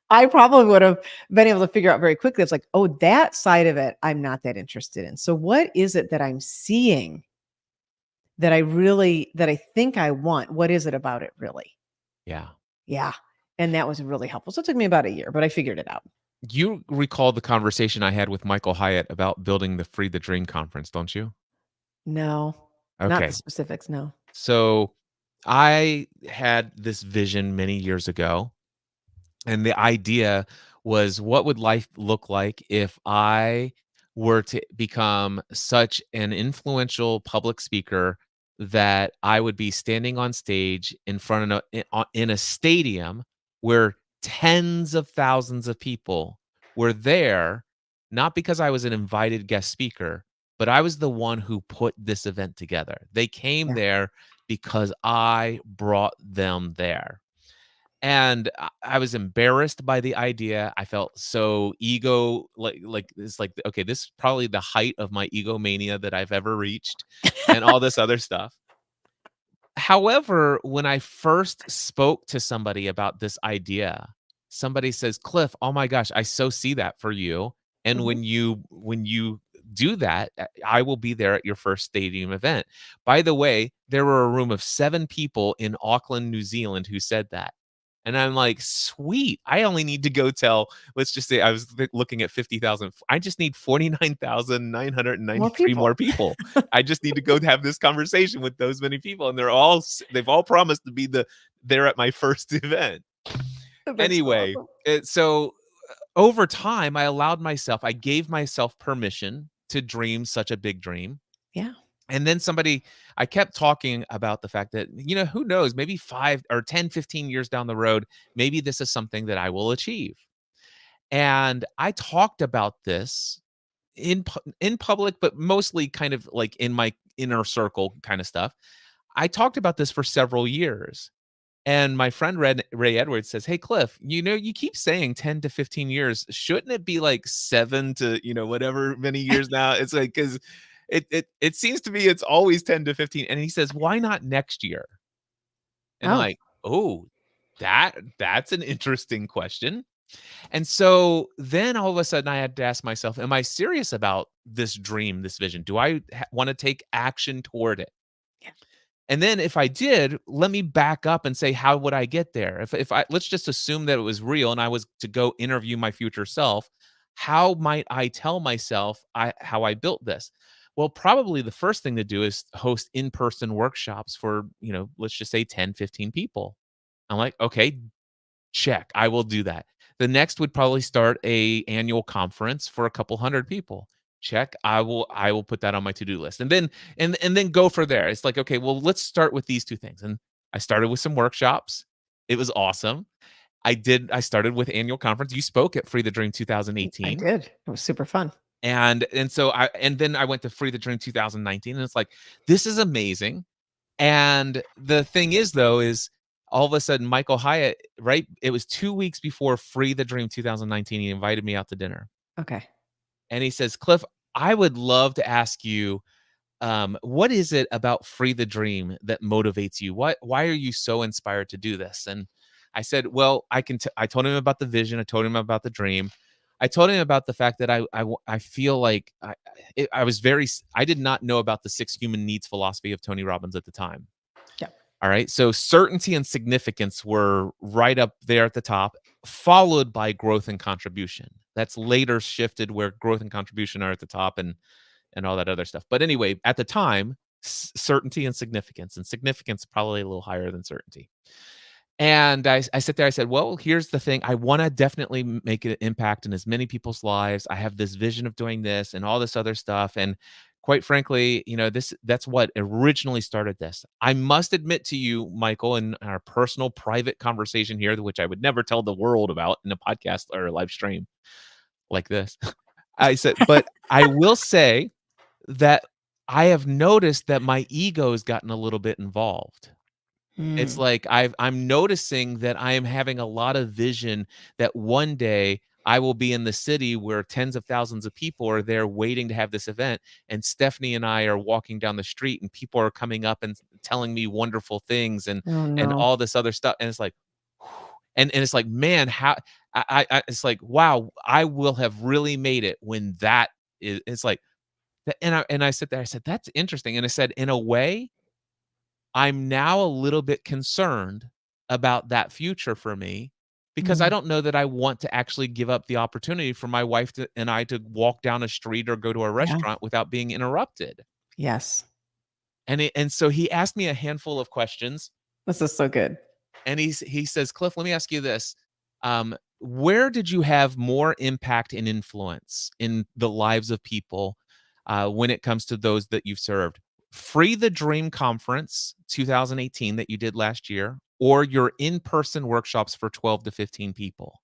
I probably would have been able to figure out very quickly. It's like, oh, that side of it, I'm not that interested in. So what is it that I'm seeing that I think I want? What is it about it really? Yeah. Yeah. And that was really helpful. So it took me about a year, but I figured it out. You recall the conversation I had with Michael Hyatt about building the Free the Dream conference, don't you? No, not Okay. the specifics. No. So I had this vision many years ago, and the idea was, what would life look like if I were to become such an influential public speaker that I would be standing on stage in front of in a stadium where tens of thousands of people were there, not because I was an invited guest speaker, but I was the one who put this event together. They came there because I brought them there. And I was embarrassed by the idea. I felt so it's like, okay, this is probably the height of my egomania that I've ever reached, and all this other stuff. However, when I first spoke to somebody about this idea, somebody says, "Cliff, oh my gosh, I so see that for you. And Mhm. when you do that, I will be there at your first stadium event." By the way, there were a room of 7 people in Auckland, New Zealand who said that. And I'm like, sweet. I only need to go tell, let's just say I was looking at 50,000. I just need More 49,993 people. more people. I just need to go have this conversation with those many people. And they've all promised to be there at my first event. That's Anyway, awesome. so over time, I gave myself permission to dream such a big dream. Yeah. And then I kept talking about the fact that, who knows, maybe 5 or 10, 15 years down the road, maybe this is something that I will achieve. And I talked about this in public, but mostly kind of like in my inner circle kind of stuff. I talked about this for several years. And my friend Ray Edwards says, "Hey, Cliff, you keep saying 10 to 15 years. Shouldn't it be like 7 to, whatever many years now?" It's like, because it seems to me it's always 10 to 15. And he says, "Why not next year?" And I'm Oh, like, "Oh, that's an interesting question." And so then all of a sudden I had to ask myself, am I serious about this dream, this vision? Do I want to take action toward it? Yeah. And then if I did, let me back up and say, how would I get there? If I let's just assume that it was real and I was to go interview my future self, how might I tell myself how I built this? Well, probably the first thing to do is host in-person workshops for, let's just say 10, 15 people. I'm like, okay, check. I will do that. The next would probably start a annual conference for a couple hundred people. Check. I will put that on my to-do list. And then go for there. It's like, okay, well, let's start with these two things. And I started with some workshops. It was awesome. I started with annual conference. You spoke at Free the Dream I 2018. did. It was super fun. And then I went to Free the Dream 2019, and it's like, this is amazing. And the thing is, though, is all of a sudden Michael Hyatt, right? It was 2 weeks before Free the Dream 2019. He invited me out to dinner, Okay. and he says, "Cliff, I would love to ask you, what is it about Free the Dream that motivates you? Why are you so inspired to do this?" And I said, "Well, I told him about the vision. I told him about the dream. I told him about the fact that I feel like I did not know about the 6 human needs philosophy of Tony Robbins at the time. Yeah. All right. So certainty and significance were right up there at the top, followed by growth and contribution. That's later shifted where growth and contribution are at the top and all that other stuff. But anyway, at the time, certainty and significance probably a little higher than certainty. And I sit there, I said, well, here's the thing. I want to definitely make an impact in as many people's lives. I have this vision of doing this and all this other stuff. And quite frankly, that's what originally started this. I must admit to you, Michael, in our personal private conversation here, which I would never tell the world about in a podcast or a live stream like this. I said, but I will say that I have noticed that my ego has gotten a little bit involved. It's Mm. like I'm noticing that I am having a lot of vision that one day I will be in the city where tens of thousands of people are there waiting to have this event, and Stephanie and I are walking down the street, and people are coming up and telling me wonderful things and Oh and no. all this other stuff, and it's like, and it's like, man, how it's like, wow, I will have really made it when that is. It's like, and I sit there, I said, that's interesting, and I said, in a way, I'm now a little bit concerned about that future for me because I Mm. don't know that I want to actually give up the opportunity for my wife and I to walk down a street or go to a Yeah. restaurant without being interrupted. Yes. And so he asked me a handful of questions, This is so good. and he says, "Cliff, let me ask you this. Where did you have more impact and influence in the lives of people when it comes to those that you've served? Free the Dream Conference 2018 that you did last year, or your in-person workshops for 12 to 15 people?"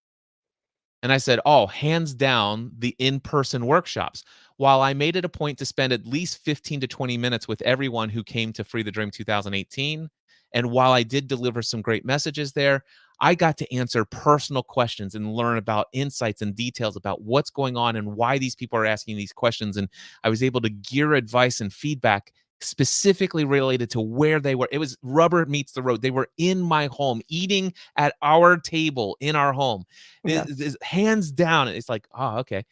And I said, "Oh, hands down, the in-person workshops. While I made it a point to spend at least 15 to 20 minutes with everyone who came to Free the Dream 2018, and while I did deliver some great messages there, I got to answer personal questions and learn about insights and details about what's going on and why these people are asking these questions. And I was able to gear advice and feedback specifically related to where they were. It was rubber meets the road. They were in my home, eating at our table in our home. Yeah. Hands down. It's like, oh, okay.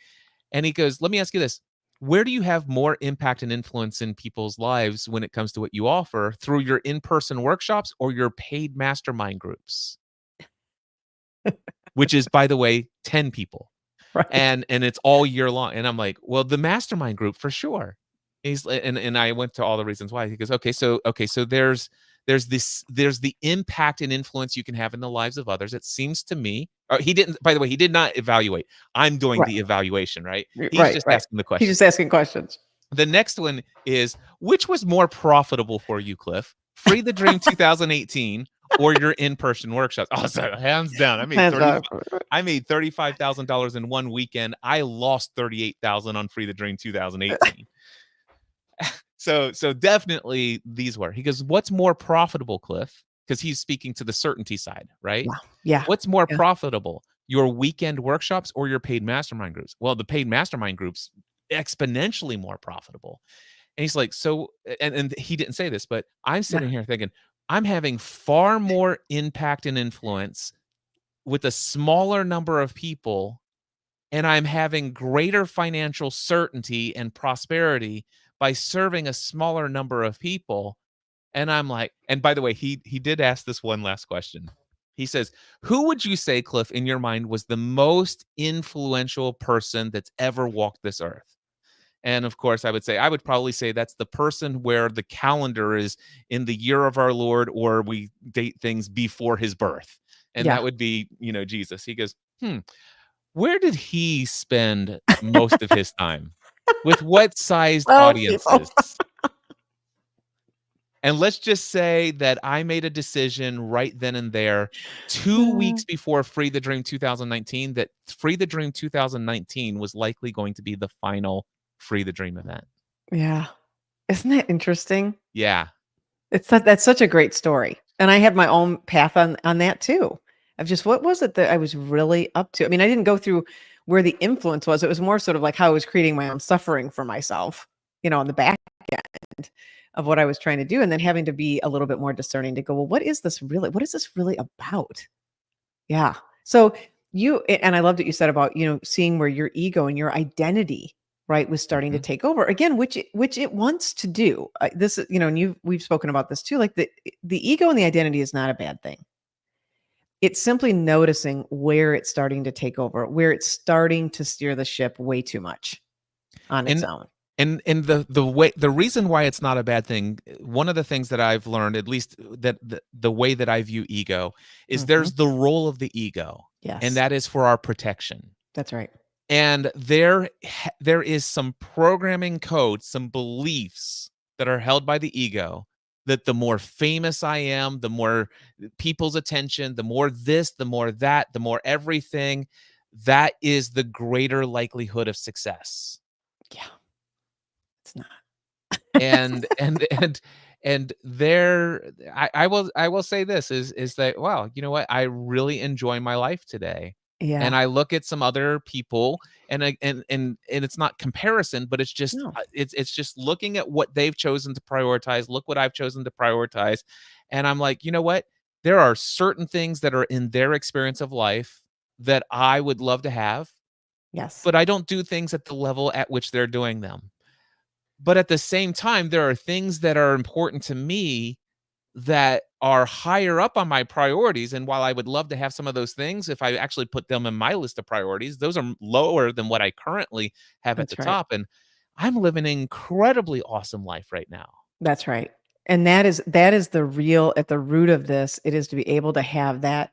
And he goes, let me ask you this. Where do you have more impact and influence in people's lives when it comes to what you offer, through your in-person workshops or your paid mastermind groups? Which is, by the way, 10 people. Right. And it's all year long. And I'm like, well, the mastermind group for sure. And I went to all the reasons why. He goes, okay, so there's the impact and influence you can have in the lives of others. It seems to me, he didn't, by the way, he did not evaluate. I'm doing Right. the evaluation, right? He's Right. just Right. asking the He's question. just asking questions. The next one is, which was more profitable for you, Cliff? Free the Dream 2018 or your in-person workshops? Oh, so hands down. I made $35,000 in one weekend. I lost $38,000 on Free the Dream 2018. So definitely these were. He goes, what's more profitable, Cliff? Because he's speaking to the certainty side, right? Yeah. Yeah. What's more Yeah. profitable, your weekend workshops or your paid mastermind groups? Well, the paid mastermind groups exponentially more profitable. And he's like, so, and he didn't say this, but I'm sitting here thinking, I'm having far more impact and influence with a smaller number of people, and I'm having greater financial certainty and prosperity by serving a smaller number of people. And I'm like, and by the way, he did ask this one last question. He says, "Who would you say, Cliff, in your mind was the most influential person that's ever walked this earth?" And of course, I would probably say that's the person where the calendar is in the year of our Lord, or we date things before his birth. And Yeah. that would be, Jesus. He goes, where did he spend most of his time? With what sized People. audiences? And let's just say that I made a decision right then and there, 2 weeks before Free the Dream 2019, that Free the Dream 2019 was likely going to be the final Free the Dream event. Yeah. Isn't that interesting? Yeah. That's such a great story. And I had my own path on that too. Of just what was it that I was really up to? I mean, I didn't go through where the influence was. It was more sort of like how I was creating my own suffering for myself, on the back end of what I was trying to do. And then having to be a little bit more discerning to go, well, what is this really about? Yeah. So and I loved what you said about, seeing where your ego and your identity, right, was starting to Mhm. take over again, which it wants to do. This, and we've spoken about this too. Like the ego and the identity is not a bad thing. It's simply noticing where it's starting to take over, where it's starting to steer the ship way too much on its And own. and the reason why it's not a bad thing, one of the things that I've learned, at least that the way that I view ego, is Mhm. there's the role of the ego, and Yes, that is for our protection. that's right. And there is some programming code, some beliefs that are held by the ego, that the more famous I am, the more people's attention, the more this, the more that, the more everything, that is the greater likelihood of success. Yeah, it's not. And there, I will say this is that, wow, you know what? I really enjoy my life today. And Yeah. I look at some other people, and it's not comparison, but it's just No, it's just looking at what they've chosen to prioritize. Look what I've chosen to prioritize. And I'm like, you know what? There are certain things that are in their experience of life that I would love to have, yes, but I don't do things at the level at which they're doing them. But at the same time, there are things that are important to me that are higher up on my priorities, and while I would love to have some of those things, if I actually put them in my list of priorities, those are lower than what I currently have at the that's right. top, and I'm living an incredibly awesome life right now. That's right. And that is the real at the root of this. It is to be able to have that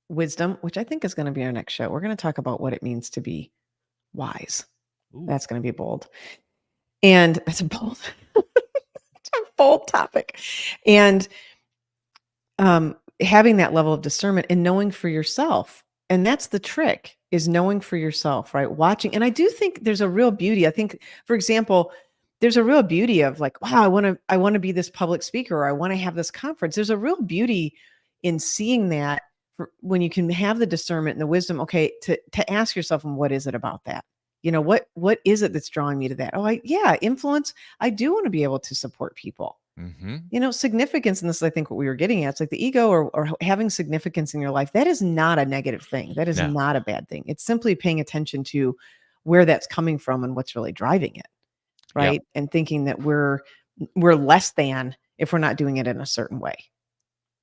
wisdom, which I think is going to be our next show. We're going to talk about what it means to be wise. Ooh. That's going to be bold. And it's a bold, it's a bold topic. And having that level of discernment and knowing for yourself. And that's the trick, is knowing for yourself, right? Watching. And I do think there's a real beauty. I think, for example, there's a real beauty of like, wow, I want to be this public speaker, or I want to have this conference. There's a real beauty in seeing that, when you can have the discernment and the wisdom, okay, to ask yourself, and what is it about that? What is it that's drawing me to that? Oh, influence. I do want to be able to support people. Mhm. Significance, and this is, I think, what we were getting at. It's like the ego, or having significance in your life. That is not a negative thing. That is No. not a bad thing. It's simply paying attention to where that's coming from and what's really driving it, Yep. right? And thinking that we're less than if we're not doing it in a certain way,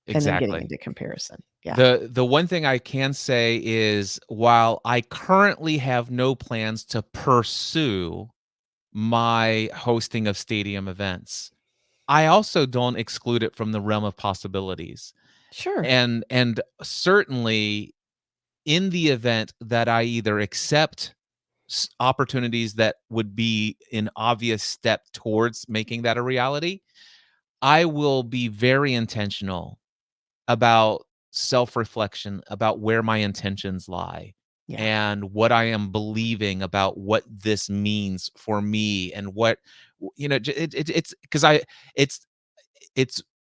and then getting Exactly. into comparison. Yeah. The one thing I can say is, while I currently have no plans to pursue my hosting of stadium events, I also don't exclude it from the realm of possibilities. Sure. And certainly, in the event that I either accept opportunities that would be an obvious step towards making that a reality, I will be very intentional about self-reflection, about where my intentions lie, Yeah. and what I am believing about what this means for me, and what it's because I it's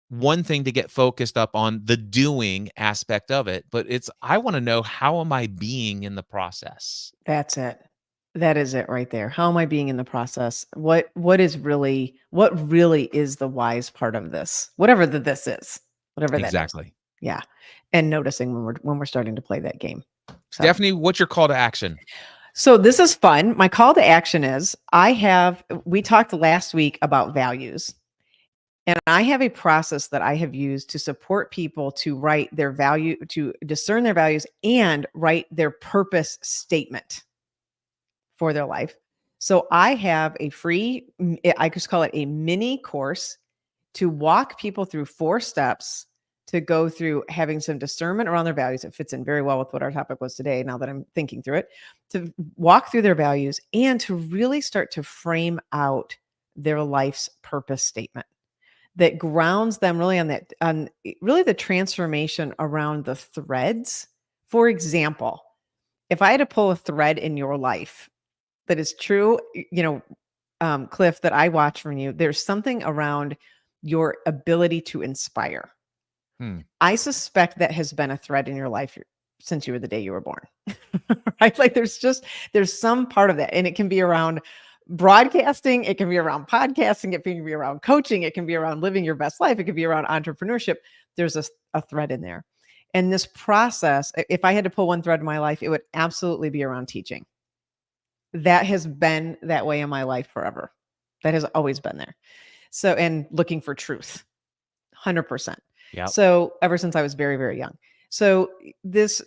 one thing to get focused up on the doing aspect of it, but I want to know, how am I being in the process? That's it. That is it right there. How am I being in the process? What really is the wise part of this? Whatever this is, whatever that is. Exactly. Yeah. And noticing when we're starting to play that game. So. Daphne, what's your call to action? So this is fun. My call to action is we talked last week about values. And I have a process that I have used to support people to discern their values and write their purpose statement for their life. So I have a free, I just call it a mini course to walk people through 4 steps to go through having some discernment around their values. It fits in very well with what our topic was today, now that I'm thinking through it, to walk through their values and to really start to frame out their life's purpose statement that grounds them really on really the transformation around the threads. For example, if I had to pull a thread in your life that is true, Cliff, that I watch from you, there's something around your ability to inspire. I suspect that has been a thread in your life since you were the day you were born, right? Like there's some part of that, and it can be around broadcasting, it can be around podcasting, it can be around coaching, it can be around living your best life, it could be around entrepreneurship. There's a thread in there. And this process, if I had to pull one thread in my life, it would absolutely be around teaching. That has been that way in my life forever. That has always been there. So, and looking for truth, 100%. Yeah. So ever since I was very, very young. So this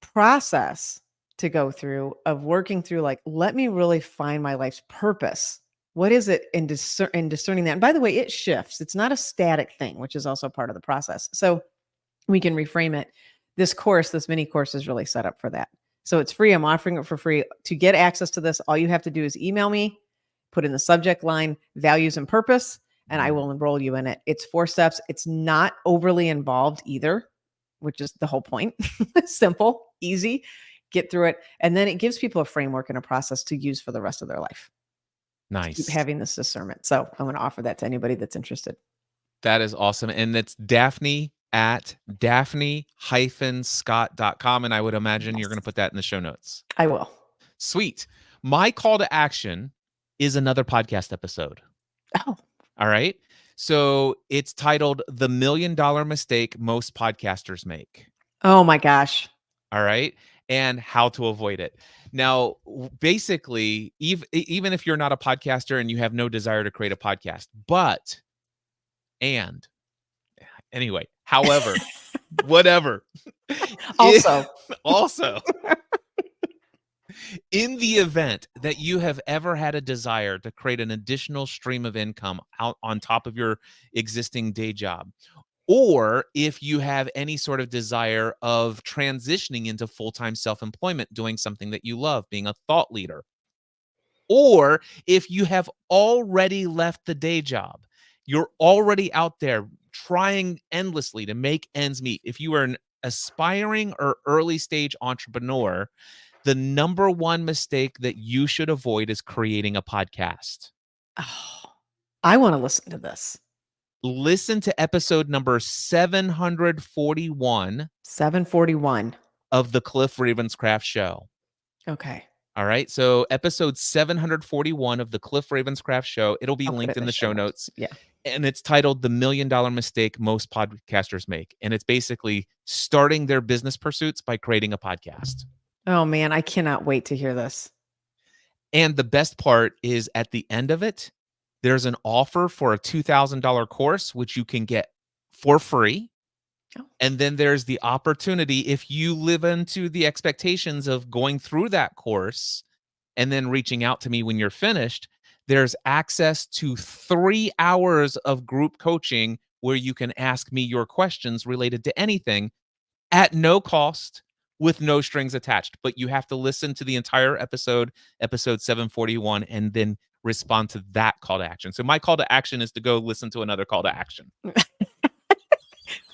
process to go through of working through, like, let me really find my life's purpose. What is it in discerning that? And by the way, it shifts. It's not a static thing, which is also part of the process. So we can reframe it. This mini course is really set up for that. So it's free. I'm offering it for free. To get access to this, all you have to do is email me, put in the subject line, values and purpose, and I will enroll you in it. It's 4 steps. It's not overly involved either, which is the whole point. Simple, easy, get through it. And then it gives people a framework and a process to use for the rest of their life. Nice. Keep having this discernment. So I'm going to offer that to anybody that's interested. That is awesome. And it's Daphne at daphne-scott.com. And I would imagine you're going to put that in the show notes. I will. Sweet. My call to action is another podcast episode. Oh. All right. So it's titled The $1 Million Mistake Most Podcasters Make. Oh my gosh. All right. And how to avoid it. Now, basically, even if you're not a podcaster and you have no desire to create a podcast, however, whatever. Also, in the event that you have ever had a desire to create an additional stream of income out on top of your existing day job, or if you have any sort of desire of transitioning into full-time self-employment, doing something that you love, being a thought leader, or if you have already left the day job, you're already out there trying endlessly to make ends meet. If you are an aspiring or early stage entrepreneur, the number one mistake that you should avoid is creating a podcast. Oh, I want to listen to this. Listen to episode number 741. 741 of the Cliff Ravenscraft Show. Okay. All right. So episode 741 of the Cliff Ravenscraft Show. It'll be I'll linked in the show notes. Yeah. And it's titled The $1 Million Mistake Most Podcasters Make. And it's basically starting their business pursuits by creating a podcast. Oh man, I cannot wait to hear this. And the best part is at the end of it, there's an offer for a $2,000 course, which you can get for free. Oh. And then there's the opportunity, if you live into the expectations of going through that course and then reaching out to me when you're finished, there's access to 3 hours of group coaching where you can ask me your questions related to anything at no cost, with no strings attached. But you have to listen to the entire episode 741, and then respond to that call to action. So my call to action is to go listen to another call to action.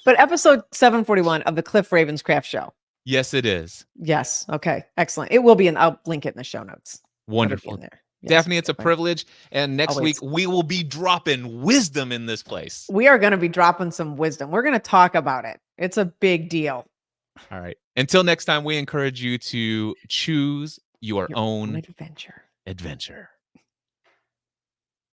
But episode 741 of the Cliff Ravenscraft Show. Yes, it is. Yes. Okay. Excellent. It will be I'll link it in the show notes. Wonderful. In there. Yes, Daphne, it's a definitely. privilege. And next week, we will be dropping wisdom in this place. We are going to be dropping some wisdom. We're going to talk about it. It's a big deal. All right. Until next time, we encourage you to choose your own adventure.